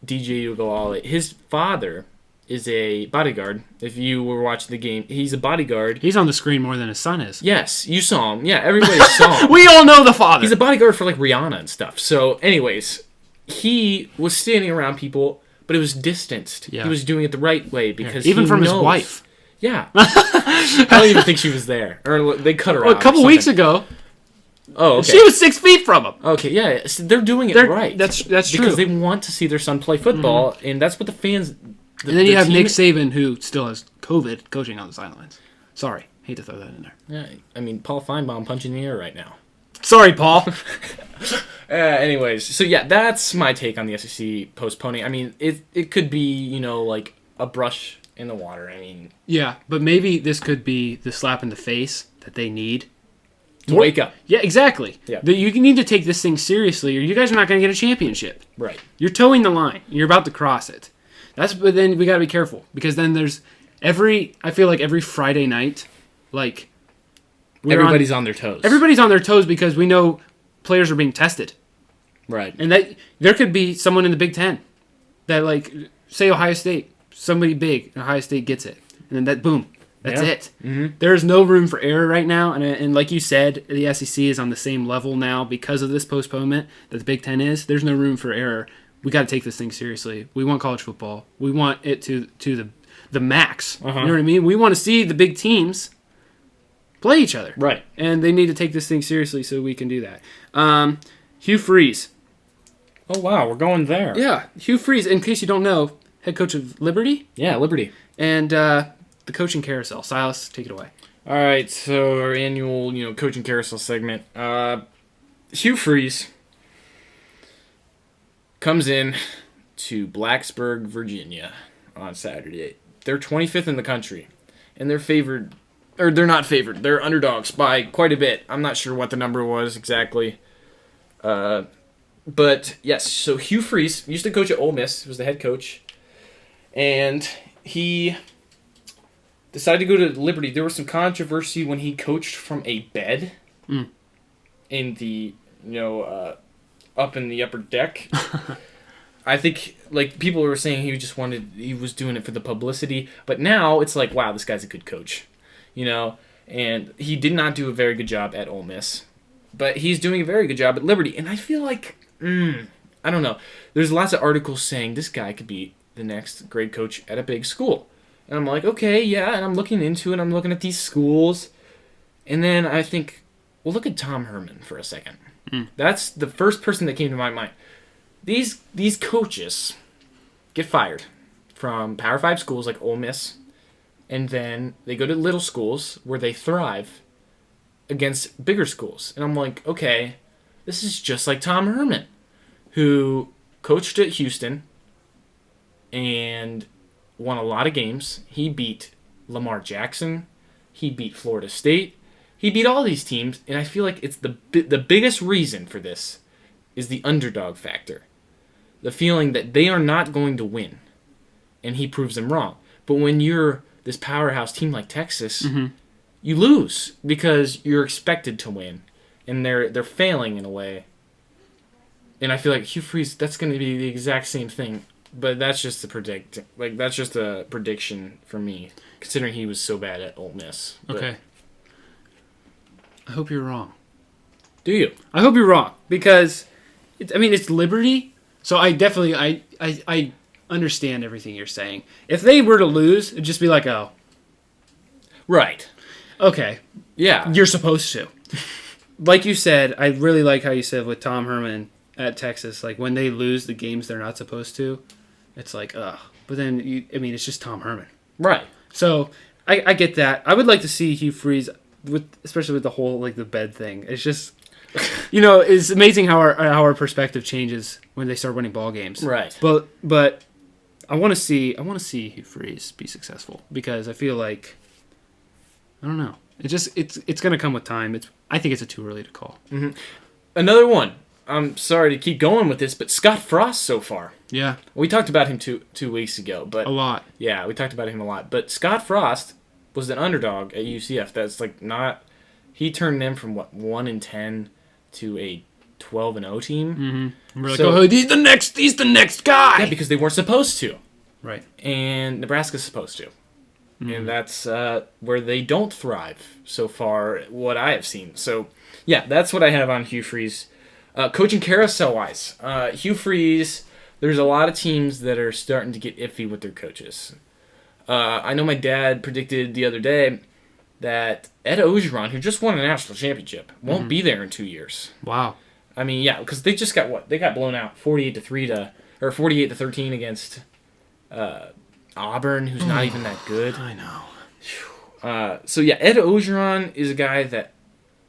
DJ Ugalale, his father is a bodyguard. If you were watching the game, he's a bodyguard. He's on the screen more than his son is. Yes, you saw him. Yeah, everybody saw him. We all know the father. He's a bodyguard for Rihanna and stuff. So, anyways, he was standing around people, but it was distanced. Yeah. He was doing it the right way because even from his wife. Yeah, I don't even think she was there, or they cut her out. A couple weeks ago. Oh, okay. She was 6 feet from him. Okay, yeah, so they're doing it right. That's true because they want to see their son play football, and that's what the fans. And then you have Nick Saban, who still has COVID, coaching on the sidelines. Sorry. Hate to throw that in there. Yeah, I mean, Paul Feinbaum punching the air right now. Sorry, Paul. Anyways, so yeah, that's my take on the SEC postponing. I mean, it could be, like a brush in the water. I mean... Yeah, but maybe this could be the slap in the face that they need. To wake up. Yeah, exactly. Yeah. You need to take this thing seriously, or you guys are not going to get a championship. Right. You're towing the line. You're about to cross it. But then we got to be careful because then there's I feel like every Friday night, everybody's on their toes. Everybody's on their toes because we know players are being tested. Right. And that there could be someone in the Big Ten that say Ohio State, somebody big, Ohio State gets it. And then that's it. Mm-hmm. There is no room for error right now. And like you said, the SEC is on the same level now because of this postponement that the Big Ten is. There's no room for error. We got to take this thing seriously. We want college football. We want it to the max. You know what I mean? We want to see the big teams play each other. Right. And they need to take this thing seriously so we can do that. Hugh Freeze. Oh, wow. We're going there. Yeah. Hugh Freeze, in case you don't know, head coach of Liberty. Yeah, Liberty. And the coaching carousel. Silas, take it away. All right. So our annual, coaching carousel segment. Hugh Freeze comes in to Blacksburg, Virginia on Saturday. They're 25th in the country, and they're favored, or they're not favored. They're underdogs by quite a bit. I'm not sure what the number was exactly. But, yes, so Hugh Freeze used to coach at Ole Miss. He was the head coach, and he decided to go to Liberty. There was some controversy when he coached from a bed in the, up in the upper deck. I think people were saying he was doing it for the publicity, but now it's wow, this guy's a good coach, and he did not do a very good job at Ole Miss, but he's doing a very good job at Liberty, and I feel I don't know. There's lots of articles saying this guy could be the next great coach at a big school, and I'm like, okay, yeah, and I'm looking into it, I'm looking at these schools, and then I think, well, look at Tom Herman for a second. That's the first person that came to my mind. These coaches get fired from Power 5 schools like Ole Miss and then they go to little schools where they thrive against bigger schools. And I'm like, okay, this is just like Tom Herman, who coached at Houston and won a lot of games. He beat Lamar Jackson. He beat Florida State. He beat all these teams, and I feel like it's the biggest reason for this is the underdog factor. The feeling that they are not going to win, and he proves them wrong. But when you're this powerhouse team like Texas, you lose because you're expected to win, and they're failing in a way. And I feel like Hugh Freeze, that's going to be the exact same thing. But that's just that's just a prediction for me, considering he was so bad at Ole Miss. But Okay. I hope you're wrong. do you? I hope you're wrong because, it's Liberty. So I definitely I understand everything you're saying. If they were to lose, it'd just be like, oh, Right. okay, Yeah. you're supposed to. Like you said, I really like how you said with Tom Herman at Texas, like when they lose the games they're not supposed to, it's like, ugh. But then, it's just Tom Herman. Right. So I get that. I would like to see Hugh Freeze, especially with the whole like the bed thing. It's just, it's amazing how our perspective changes when they start winning ball games. Right. But I want to see Hugh Freeze be successful because I feel like, I don't know. It's gonna come with time. I think it's too early to call. Mm-hmm. Another one. I'm sorry to keep going with this, but Scott Frost so far. Yeah, We talked about him two weeks ago, but a lot. yeah, we talked about him a lot. But Scott Frost was an underdog at UCF. That's like not. He turned them from 1-10 to a 12-0 team. Mm-hmm. We're like, So- oh, he's the next guy. Yeah, because they weren't supposed to, Right. and Nebraska's supposed to, Mm-hmm. and that's where they don't thrive so far. What I have seen. So yeah, that's what I have on Hugh Freeze. Coaching carousel wise, Hugh Freeze. There's a lot of teams that are starting to get iffy with their coaches. I know my dad predicted the other day that Ed Ogeron, who just won a national championship, won't be there in 2 years. Wow. Yeah, because they just got They got blown out 48-13 against Auburn, who's not even that good. I know. So yeah, Ed Ogeron is a guy that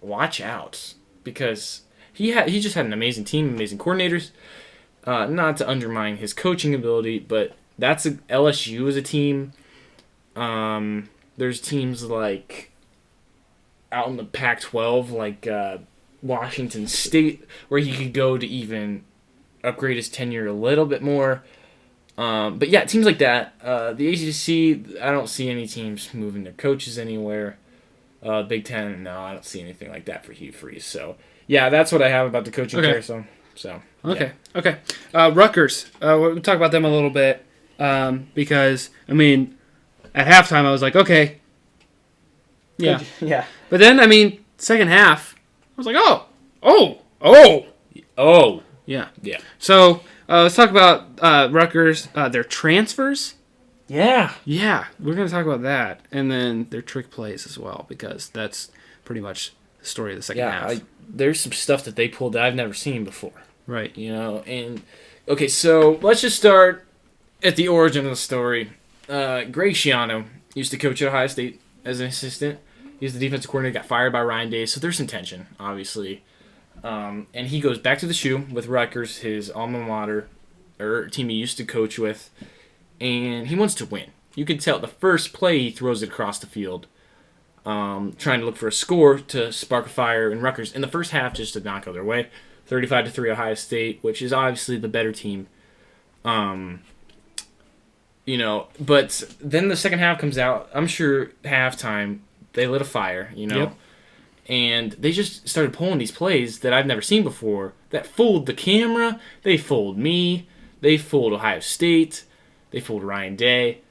watch out because he just had an amazing team, amazing coordinators. Not to undermine his coaching ability, but LSU is a team. There's teams like out in the Pac-12, like Washington State, where he could go to even upgrade his tenure a little bit more. But yeah, teams like that. The ACC, I don't see any teams moving their coaches anywhere. Big Ten, no, I don't see anything like that for Hugh Freeze. So yeah, that's what I have about the coaching carousel. So Okay. Rutgers. We'll talk about them a little bit because at halftime I was like, okay, yeah. yeah. But then second half I was like, oh, yeah. Yeah. So let's talk about Rutgers. Their transfers. Yeah. Yeah, we're gonna talk about that, and then their trick plays as well because that's pretty much the story of the second half. There's some stuff that they pulled that I've never seen before. Right. And okay, so let's just start at the origin of the story. Greg Schiano used to coach at Ohio State as an assistant. He was the defensive coordinator, got fired by Ryan Day, so there's some tension, obviously. And he goes back to the shoe with Rutgers, his alma mater, or team he used to coach with, and he wants to win. You can tell the first play he throws it across the field, trying to look for a score to spark a fire in Rutgers. In the first half, just to knock out their way, 35-3 Ohio State, which is obviously the better team. But then the second half comes out. I'm sure halftime they lit a fire, Yep. And they just started pulling these plays that I've never seen before that fooled the camera. They fooled me. They fooled Ohio State. They fooled Ryan Day.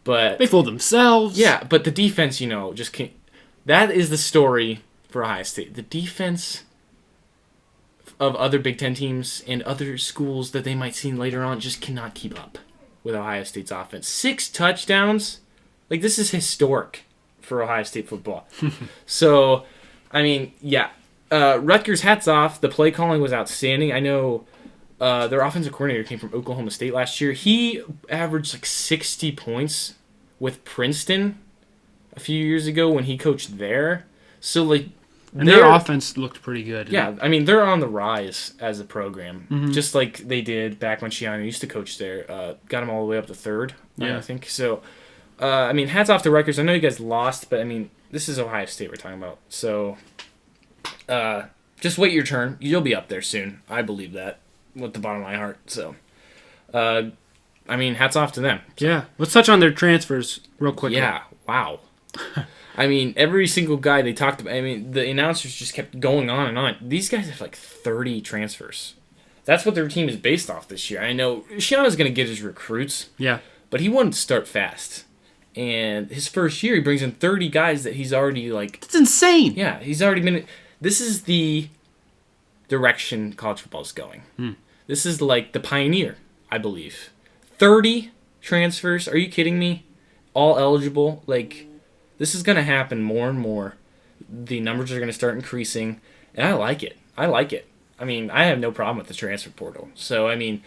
But They fooled themselves. yeah, but the defense, just can't. That is the story for Ohio State. The defense of other Big Ten teams and other schools that they might see later on just cannot keep up with Ohio State's offense. 6 touchdowns. This is historic for Ohio State football. So, Rutgers, hats off. The play calling was outstanding. I know their offensive coordinator came from Oklahoma State last year. He averaged 60 points with Princeton a few years ago when he coached there. So, like... And their offense looked pretty good. Yeah, I mean, they're on the rise as a program. Just like they did back when Shiano used to coach there. Got them all the way up to third, I think. So, I mean, hats off to Rutgers. I know you guys lost, but, I mean, this is Ohio State we're talking about. So, just wait your turn. You'll be up there soon. I believe that with the bottom of my heart. So, I mean, hats off to them. Yeah. Let's touch on their transfers real quickly. Yeah. Wow. I mean, every single guy they talked about, I mean, the announcers just kept going on and on. These guys have like 30 transfers. That's what their team is based off this year. I know Shiano's going to get his recruits. Yeah. But he wanted to start fast. And his first year, he brings in 30 guys that he's already like... That's insane. Yeah, he's already been... This is the direction college football is going. This is like the pioneer, I believe. 30 transfers? Are you kidding me? All eligible? Like... This is going to happen more and more. The numbers are going to start increasing, and I like it. I mean, I have no problem with the transfer portal. So, I mean,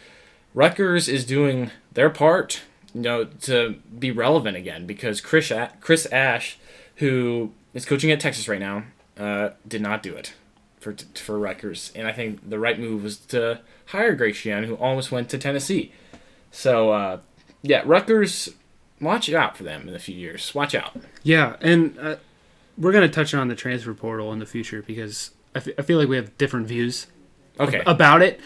Rutgers is doing their part, to be relevant again because Chris Ash, who is coaching at Texas right now, did not do it for Rutgers. And I think the right move was to hire Greg Schiano, who almost went to Tennessee. So, Rutgers... Watch out for them in a few years. Watch out. Yeah, and we're going to touch on the transfer portal in the future because I feel like we have different views about it.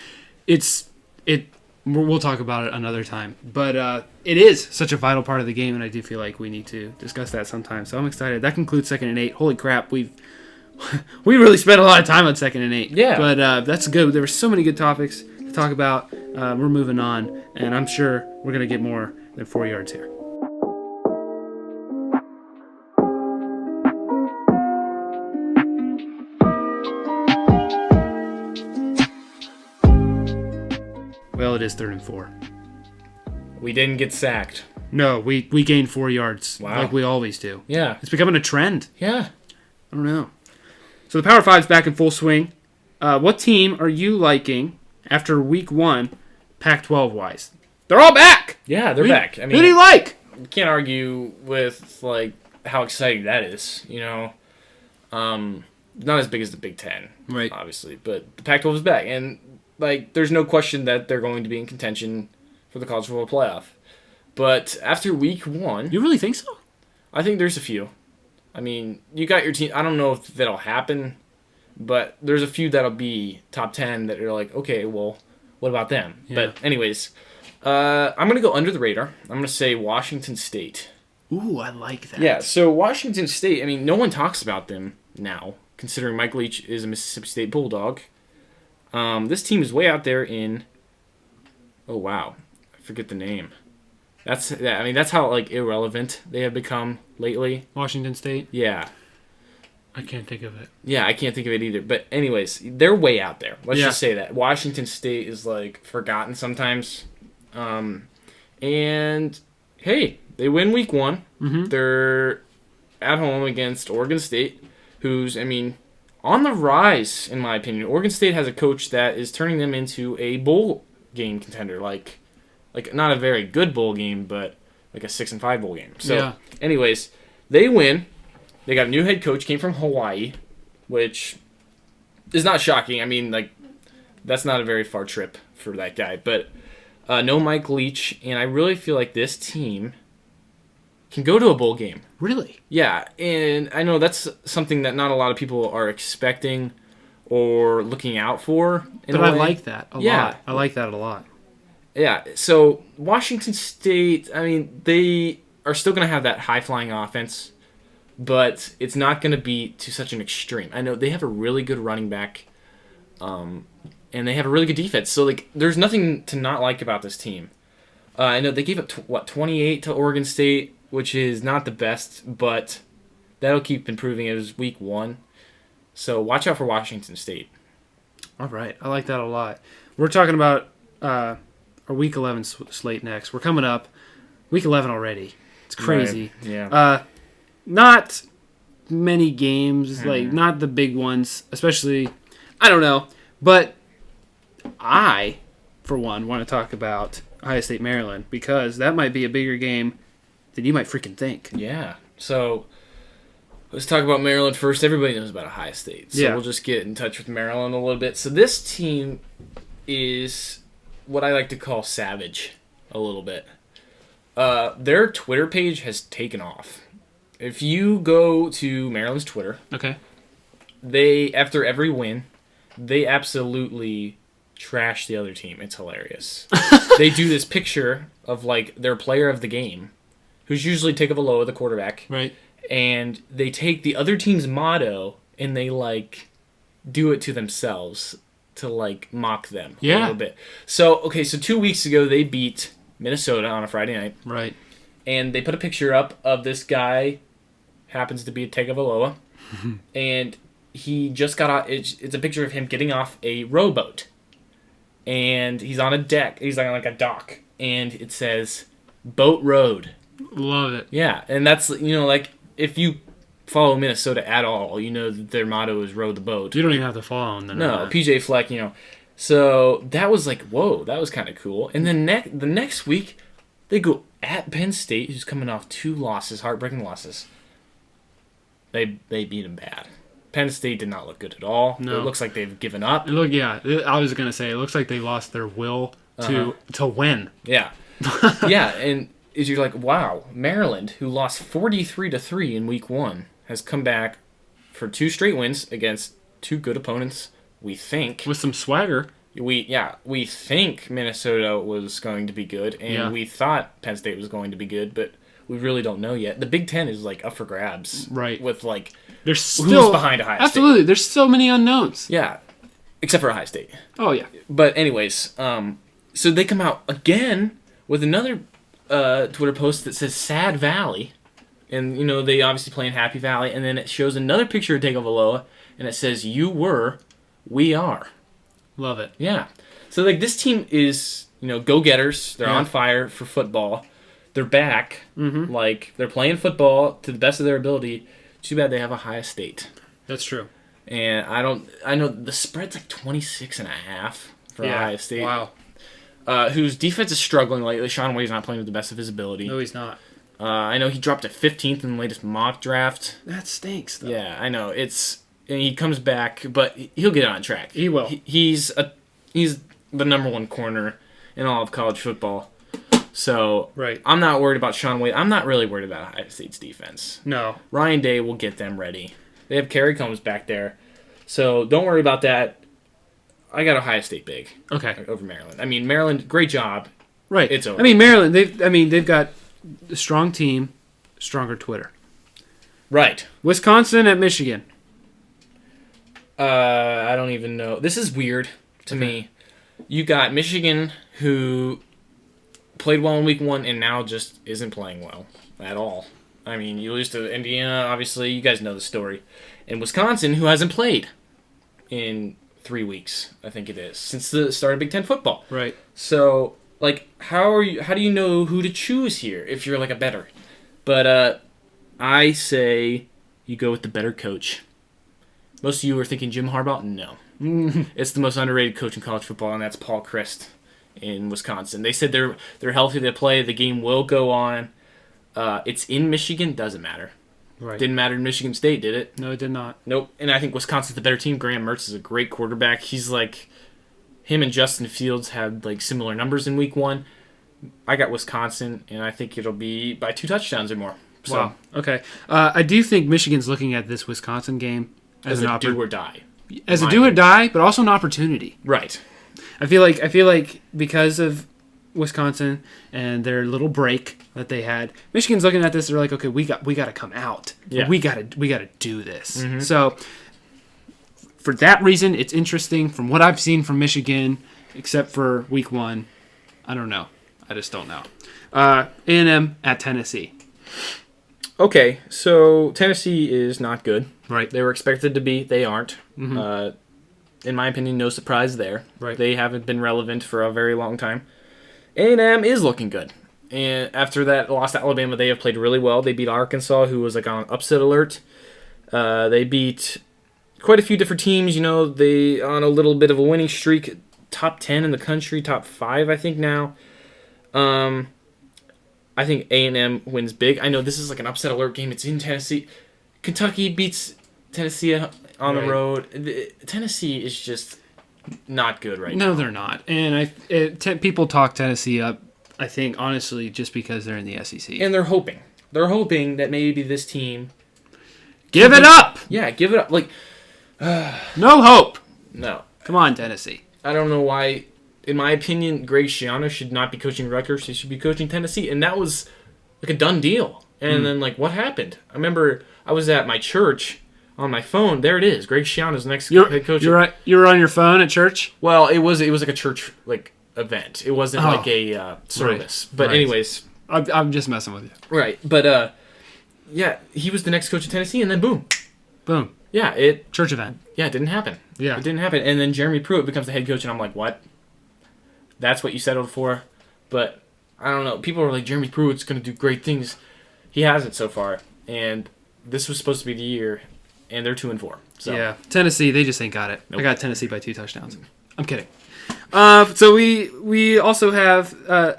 We'll talk about it another time. But it is such a vital part of the game, and I do feel like we need to discuss that sometime. So I'm excited. That concludes 2nd and 8. Holy crap, we really spent a lot of time on 2nd and 8. Yeah. But that's good. There were so many good topics to talk about. We're moving on, and I'm sure we're going to get more than 4 yards here. Well, it is 3rd and 4. We didn't get sacked. No, we gained 4 yards. Wow. Like we always do. Yeah. It's becoming a trend. Yeah. I don't know. So the Power 5's back in full swing. What team are you liking after week 1, Pac-12 wise? They're all back. Yeah, they're back. I mean, who do you like? You can't argue with like how exciting that is, Not as big as the Big Ten, right? Obviously, but the Pac-12 is back, and like, there's no question that they're going to be in contention for the college football playoff. But after week 1... You really think so? I think there's a few. I mean, you got your team... I don't know if that'll happen, but there's a few that'll be top 10 that are like, okay, well, what about them? Yeah. But anyways, I'm going to go under the radar. I'm going to say Washington State. Ooh, I like that. Yeah, so Washington State, I mean, no one talks about them now, considering Mike Leach is a Mississippi State Bulldog. This team is way out there in... Oh, wow. I forget the name. That's how, like, irrelevant they have become lately. Washington State? Yeah. I can't think of it. Yeah, I can't think of it either. But anyways, they're way out there. Let's just say that. Washington State is, like, forgotten sometimes. And, hey, they win week 1. Mm-hmm. They're at home against Oregon State, who's, I mean... on the rise, in my opinion. Oregon State has a coach that is turning them into a bowl game contender. Like not a very good bowl game, but like a 6-5 bowl game. So, anyways, they win. They got a new head coach, came from Hawaii, which is not shocking. I mean, like, that's not a very far trip for that guy. But no Mike Leach, and I really feel like this team can go to a bowl game. Really? Yeah, and I know that's something that not a lot of people are expecting or looking out for. But I like that a lot. I like that a lot. Yeah, so Washington State, I mean, they are still going to have that high-flying offense, but it's not going to be to such an extreme. I know they have a really good running back, and they have a really good defense. So, like, there's nothing to not like about this team. I know they gave up, 28 to Oregon State, which is not the best, but that'll keep improving. It was week 1. So watch out for Washington State. All right. I like that a lot. We're talking about our week 11 slate next. We're coming up. Week 11 already. It's crazy. Right. Yeah. Not many games, like not the big ones, especially, I don't know. But I, for one, want to talk about Ohio State, Maryland, because that might be a bigger game than you might freaking think. Yeah. So Let's talk about Maryland first. Everybody knows about Ohio State, so we'll just get in touch with Maryland a little bit. So this team is what I like to call savage a little bit. Their Twitter page has taken off. If you go to Maryland's Twitter, okay, they, after every win, they absolutely trash the other team. It's hilarious. They do this picture of, like, their player of the game, who's usually Tagovailoa, the quarterback. Right. And they take the other team's motto and they, like, do it to themselves to, like, mock them a little bit. So, okay, so 2 weeks ago they beat Minnesota on a Friday night. Right. And they put a picture up of this guy, happens to be Tagovailoa, and he just got off, it's a picture of him getting off a rowboat. And he's on a deck, he's on, like, a dock, and it says, Boat Road. Love it. Yeah, and that's, you know, like, if you follow Minnesota at all, you know that their motto is row the boat. You don't even have to follow them. No, PJ Fleck, you know. So that was like, whoa, that was kind of cool. And then the next week, they go at Penn State, who's coming off 2 losses, heartbreaking losses. They beat them bad. Penn State did not look good at all. No. It looks like they've given up. I was going to say, it looks like they lost their will to win. Yeah. Yeah, and you're like, wow, Maryland, who lost 43-3 in week 1, has come back for 2 straight wins against 2 good opponents, we think. With some swagger. We think Minnesota was going to be good, and we thought Penn State was going to be good, but we really don't know yet. The Big Ten is, like, up for grabs. Right. With, like, there's who's still behind Ohio State. Absolutely. There's so many unknowns. Yeah. Except for Ohio State. Oh, yeah. But anyways, so they come out again with another Twitter post that says Sad Valley. And, you know, they obviously play in Happy Valley. And then it shows another picture of Tagovailoa, and it says, you were, we are. Love it. Yeah. So, like, this team is, you know, go-getters. They're on fire for football. They're back. Mm-hmm. Like, they're playing football to the best of their ability. Too bad they have Ohio State. That's true. And I know the spread's like 26.5 for Ohio State. Wow. Whose defense is struggling lately. Sean Wade's not playing with the best of his ability. No, he's not. I know he dropped to 15th in the latest mock draft. That stinks, though. Yeah, I know. And he comes back, but he'll get on track. He will. He's the number 1 corner in all of college football. So I'm not worried about Sean Wade. I'm not really worried about Ohio State's defense. No. Ryan Day will get them ready. They have Kerry Combs back there. So don't worry about that. I got Ohio State big. Okay. Over Maryland. I mean, Maryland, great job. Right. It's over. I mean, Maryland, they've got a strong team, stronger Twitter. Right. Wisconsin at Michigan. I don't even know. This is weird to me. You got Michigan, who played well in week 1 and now just isn't playing well at all. I mean, you lose to Indiana, obviously. You guys know the story. And Wisconsin, who hasn't played in 3 weeks, I think it is, since the start of Big Ten football. Right. So, like, how do you know who to choose here if you're, like, a bettor? But I say you go with the better coach. Most of you are thinking Jim Harbaugh? No. It's the most underrated coach in college football, and that's Paul Chryst in Wisconsin. They said they're healthy to play. The game will go on. It's in Michigan. Doesn't matter. Right. Didn't matter in Michigan State, did it? No, it did not. Nope. And I think Wisconsin's the better team. Graham Mertz is a great quarterback. He's like, him and Justin Fields had like similar numbers in week 1. I got Wisconsin, and I think it'll be by 2 touchdowns or more. So, wow. Okay. I do think Michigan's looking at this Wisconsin game as an do or die. As a do or die, but also an opportunity. Right. I feel like because of Wisconsin and their little break that they had, Michigan's looking at this. They're like, okay, we got to come out. Yeah. We got to do this. Mm-hmm. So for that reason, it's interesting. From what I've seen from Michigan, except for week 1, I don't know. I just don't know. A&M at Tennessee. Okay, so Tennessee is not good. Right. They were expected to be. They aren't. Mm-hmm. In my opinion, no surprise there. Right. They haven't been relevant for a very long time. A&M is looking good. And after that loss to Alabama, they have played really well. They beat Arkansas, who was like on upset alert. They beat quite a few different teams. You know, they on a little bit of a winning streak. Top 10 in the country, top 5, I think now. I think A&M wins big. I know this is like an upset alert game. It's in Tennessee. Kentucky beats Tennessee on the Right. road. Tennessee is just not good right now. No, they're not. And people talk Tennessee up, I think, honestly, just because they're in the SEC. And they're hoping. They're hoping that maybe this team... Give it up! Yeah, give it up. Like, No hope! no. Come on, Tennessee. I don't know why. In my opinion, Greg Schiano should not be coaching Rutgers. He should be coaching Tennessee. And that was like a done deal. And then, like, what happened? I remember I was at my church on my phone. There it is. Greg Schiano's next head coach. You were on your phone at church? Well, it was like a church like event. It wasn't like a service. Right. But Right. anyways, I'm just messing with you. right. But yeah, he was the next coach of Tennessee, and then boom, Boom. yeah, it Church event. didn't happen. Yeah. It didn't happen. And then Jeremy Pruitt becomes the head coach, and I'm like, what? That's what you settled for? But I don't know. People are like, Jeremy Pruitt's going to do great things. He hasn't so far, and this was supposed to be the year, and they're 2-4. So Yeah. Tennessee, they just ain't got it. Nope. I got Tennessee by 2 touchdowns. I'm kidding. So we also have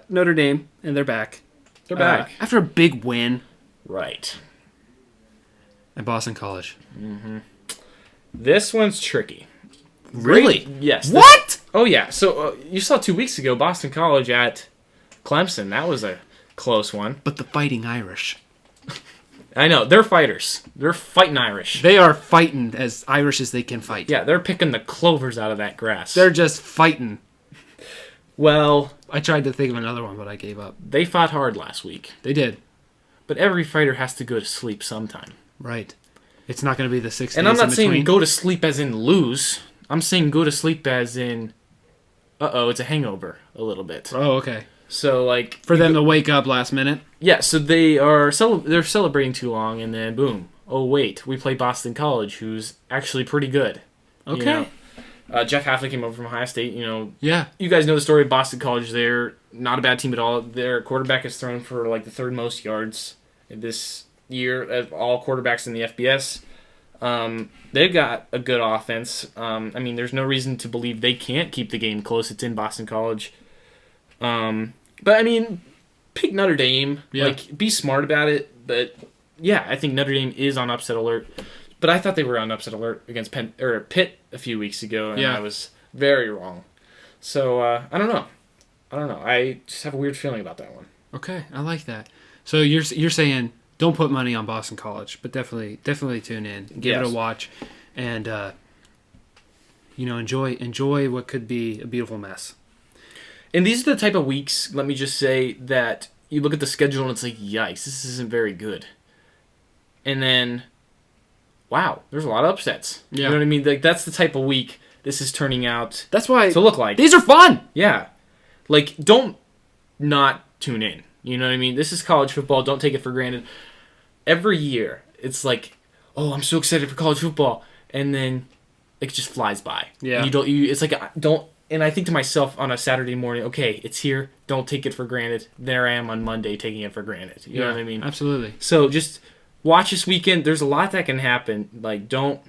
Notre Dame, and they're back. they're back. After a big win Right. at Boston College. This one's tricky. Really? Yes. What? Oh, yeah. So you saw 2 weeks ago Boston College at Clemson. That was a close one. But the Fighting Irish. I know. They're fighters. They're fighting Irish. They are fighting as Irish as they can fight. Yeah, they're picking the clovers out of that grass. They're just fighting. Well, I tried to think of another one, but I gave up. they fought hard last week. They did. But every fighter has to go to sleep sometime. Right. It's not going to be the 6 days And I'm not in saying between. go to sleep as in lose. I'm saying go to sleep as in, it's a hangover a little bit. Oh, okay. So, like... For them to wake up last minute. Yeah, so they're celebrating too long, and then boom. Oh, wait, we play Boston College, who's actually pretty good. Okay. You know? Jeff Hafley came over from Ohio State. You know, Yeah. you guys know the story of Boston College. They're not a bad team at all. Their quarterback has thrown for like the third most yards this year of all quarterbacks in the FBS. They've got a good offense. I mean, there's no reason to believe they can't keep the game close. It's in Boston College. But I mean, pick Notre Dame. Yeah. Like, be smart about it. But yeah, I think Notre Dame is on upset alert. But I thought they were on upset alert against Pitt a few weeks ago, and Yeah. I was very wrong. So I don't know. I just have a weird feeling about that one. Okay, I like that. So you're saying don't put money on Boston College, but definitely tune in, give it Yes. a watch, and enjoy what could be a beautiful mess. And these are the type of weeks, let me just say, that you look at the schedule and it's like, yikes, this isn't very good. And then, wow, there's a lot of upsets. Yeah. You know what I mean? Like, that's the type of week this is turning out That's why to look like. these are fun. Yeah. Like, don't not tune in. You know what I mean? This is college football. Don't take it for granted. Every year, it's like, oh, I'm so excited for college football. And then it just flies by. Yeah. It's like, don't. And I think to myself on a Saturday morning, okay, it's here. Don't take it for granted. There I am on Monday taking it for granted. You know what I mean? Absolutely. So just watch this weekend. There's a lot that can happen. Like, don't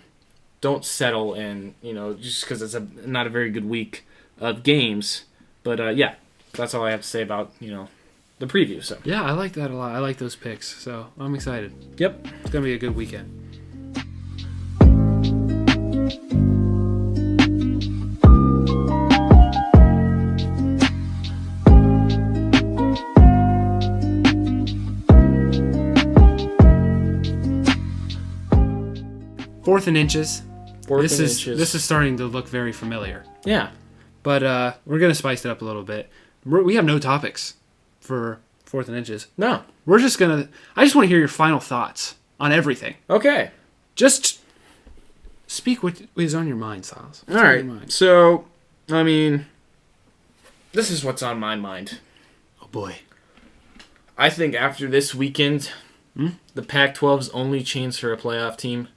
settle in, just because it's not a very good week of games. But, yeah, that's all I have to say about, the preview. So Yeah, I like that a lot. I like those picks, so I'm excited. Yep. It's gonna be a good weekend. Fourth and inches. This is starting to look very familiar. Yeah. But we're going to spice it up a little bit. We have no topics for fourth and inches. No. We're just going to... I just want to hear your final thoughts on everything. Okay. Just speak what is on your mind, Silas. All right. So, I mean, this is what's on my mind. Oh, boy. I think after this weekend, the Pac-12's only chance for a playoff team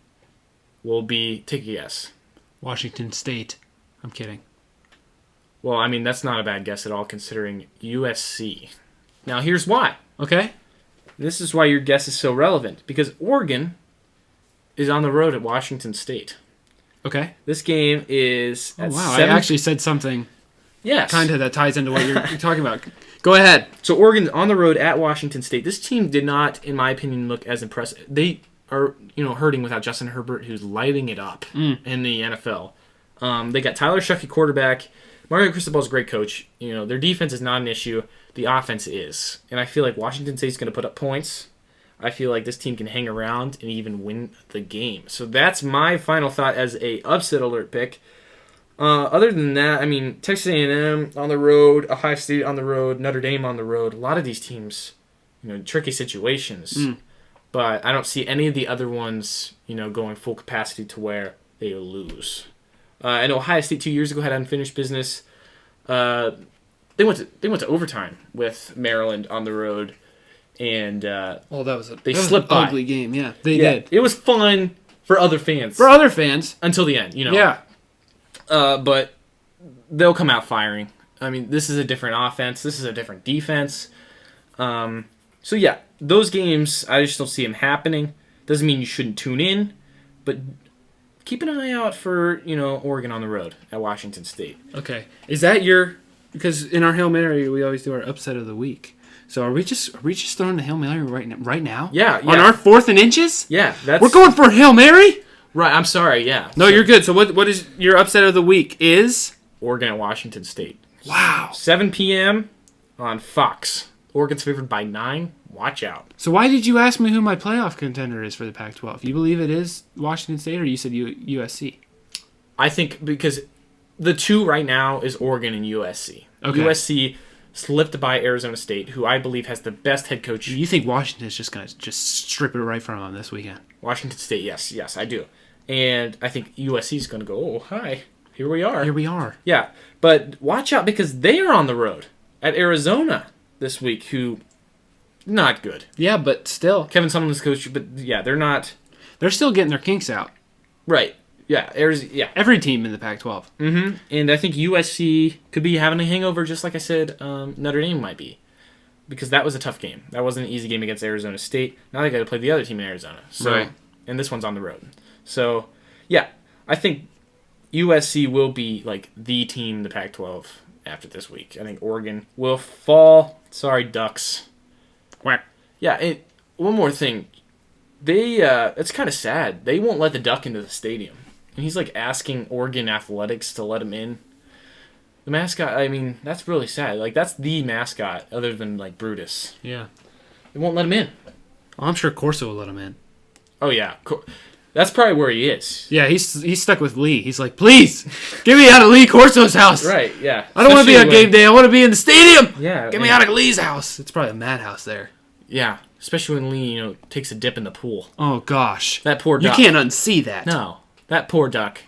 will be, take a guess. Washington State. I'm kidding. Well, I mean, that's not a bad guess at all, considering USC. Now, here's why. Okay. This is why your guess is so relevant. Because Oregon is on the road at Washington State. Okay. This game is Oh, at wow. 7... I actually said something Yes. kind of that ties into what you're talking about. Go ahead. So Oregon's on the road at Washington State. This team did not, in my opinion, look as impressive. They are hurting without Justin Herbert, who's lighting it up in the NFL. They got Tyler Shucky quarterback. Mario Cristobal's a great coach. Their defense is not an issue. The offense is, and I feel like Washington State's going to put up points. I feel like this team can hang around and even win the game. So that's my final thought as a upset alert pick. Other than that, I mean, Texas A&M on the road, Ohio State on the road, Notre Dame on the road. A lot of these teams, tricky situations. But I don't see any of the other ones, going full capacity to where they lose. I know Ohio State 2 years ago had unfinished business. They went to overtime with Maryland on the road, and that was slipped by. An ugly game. Yeah, they did. It was fun for other fans. Until the end, Yeah. But they'll come out firing. I mean, this is a different offense. This is a different defense. So yeah, those games, I just don't see them happening. Doesn't mean you shouldn't tune in, but keep an eye out for, Oregon on the road at Washington State. Okay. Is that because in our Hail Mary, we always do our upset of the week. So are we just throwing the Hail Mary right now? Yeah. On our 4th and inches? Yeah. We're going for a Hail Mary? Right, I'm sorry, yeah. No, you're good. So what is your upset of the week is? Oregon at Washington State. Wow. 7 p.m. on Fox. Oregon's favored by 9. Watch out. So why did you ask me who my playoff contender is for the Pac-12? You believe it is Washington State, or you said USC? I think because the two right now is Oregon and USC. Okay. USC slipped by Arizona State, who I believe has the best head coach. You think Washington is just going to strip it right from them this weekend? Washington State, yes, I do. And I think USC is going to go, oh, hi, here we are. Yeah, but watch out because they are on the road at Arizona this week, who, not good. Yeah, but still. Kevin Sumlin's coach, but yeah, they're not. They're still getting their kinks out. Right. Yeah, every team in the Pac-12. Mm-hmm. And I think USC could be having a hangover, just like I said, Notre Dame might be. Because that was a tough game. That wasn't an easy game against Arizona State. Now they got to play the other team in Arizona. So, right. And this one's on the road. So, yeah, I think USC will be like the team in the Pac-12 after this week. I think Oregon will fall. Sorry, Ducks. Quack. Yeah, and one more thing. It's kind of sad. They won't let the Duck into the stadium. And he's like asking Oregon Athletics to let him in. The mascot, I mean, that's really sad. Like, that's the mascot other than, like, Brutus. Yeah. They won't let him in. Well, I'm sure Corso will let him in. Oh, yeah. That's probably where he is. Yeah, he's stuck with Lee. He's like, please, get me out of Lee Corso's house. Right, yeah. I don't want to be on game day. I want to be in the stadium. Yeah. Get me out of Lee's house. It's probably a madhouse there. Yeah, especially when Lee, takes a dip in the pool. Oh, gosh. That poor duck. You can't unsee that. No, that poor duck.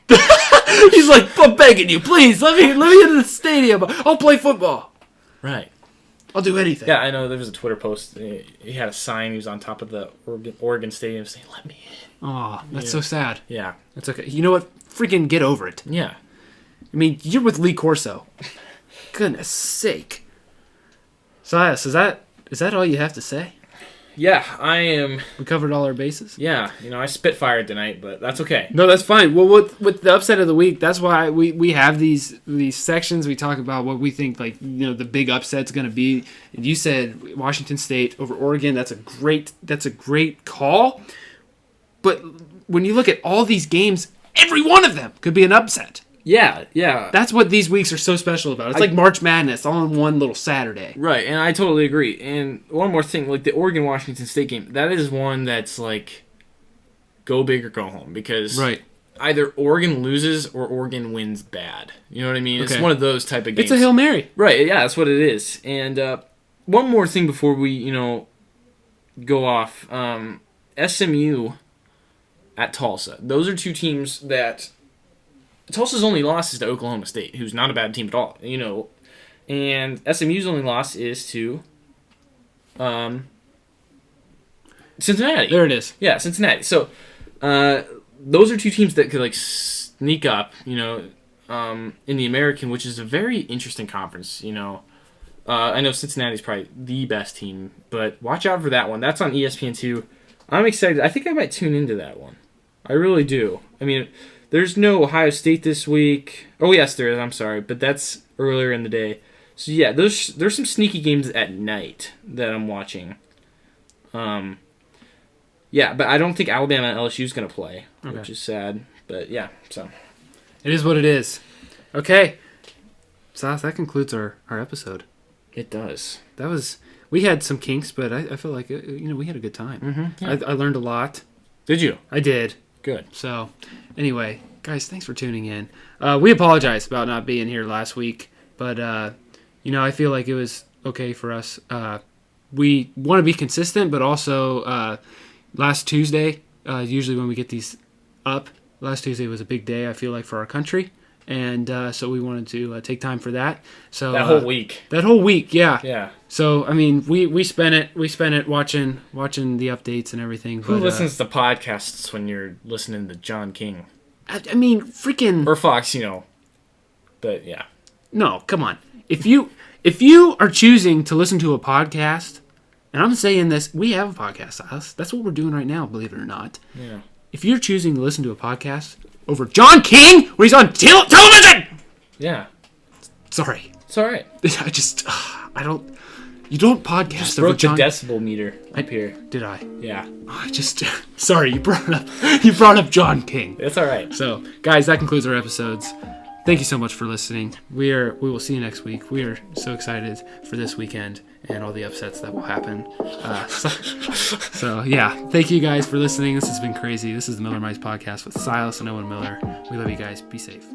He's like, I'm begging you, please, let me into the stadium. I'll play football. Right. I'll do anything. Yeah, I know there was a Twitter post. He had a sign. He was on top of the Oregon Stadium saying, let me in. Oh, that's so sad. Yeah. That's okay. You know what? Freaking get over it. Yeah. I mean, you're with Lee Corso. Goodness sake. Silas, is that all you have to say? Yeah, I am. We covered all our bases? Yeah, I spitfired tonight, but that's okay. No, that's fine. Well, with the upset of the week, that's why we have these sections. We talk about what we think, like, the big upset's going to be. And you said Washington State over Oregon. That's a great call. But when you look at all these games, every one of them could be an upset. Yeah, yeah. That's what these weeks are so special about. It's like March Madness all in one little Saturday. Right, and I totally agree. And one more thing, like the Oregon-Washington State game, that is one that's like go big or go home. Because either Oregon loses or Oregon wins bad. You know what I mean? Okay. It's one of those type of games. It's a Hail Mary. Right, yeah, that's what it is. And one more thing before we, go off. SMU at Tulsa. Those are two teams that... Tulsa's only loss is to Oklahoma State, who's not a bad team at all, and SMU's only loss is to Cincinnati. There it is. Yeah, Cincinnati. So those are two teams that could sneak up, in the American, which is a very interesting conference. I know Cincinnati's probably the best team, but watch out for that one. That's on ESPN2. I'm excited. I think I might tune into that one. I really do. I mean. There's no Ohio State this week. Oh, yes, there is. I'm sorry. But that's earlier in the day. So, yeah, there's some sneaky games at night that I'm watching. Yeah, but I don't think Alabama and LSU is going to play, Okay. which is sad. But yeah, so. It is what it is. Okay. So that concludes our episode. It does. We had some kinks, but I feel like, we had a good time. Mm-hmm, yeah. I learned a lot. Did you? I did. Good. So, anyway, guys, thanks for tuning in. We apologize about not being here last week, but, I feel like it was okay for us. We want to be consistent, but also last Tuesday, usually when we get these up, last Tuesday was a big day, I feel like, for our country. And so we wanted to take time for that. So that whole week. That whole week, yeah. Yeah. So I mean, we spent it watching the updates and everything. Who listens to podcasts when you're listening to John King? I mean, freaking or Fox, But yeah. No, come on. If you are choosing to listen to a podcast, and I'm saying this, we have a podcast, Silas. That's what we're doing right now, believe it or not. Yeah. If you're choosing to listen to a podcast over John King, where he's on television. Yeah. Sorry. It's all right. I just, you don't podcast Just over broke John. the decibel meter up here. Did I? Yeah. Sorry, you brought up John King. It's all right. So, guys, that concludes our episodes. Thank you so much for listening. We will see you next week. We are so excited for this weekend and all the upsets that will happen. So yeah, thank you guys for listening. This has been crazy. This is the Miller Mice Podcast with Silas and Owen Miller. We love you guys. Be safe.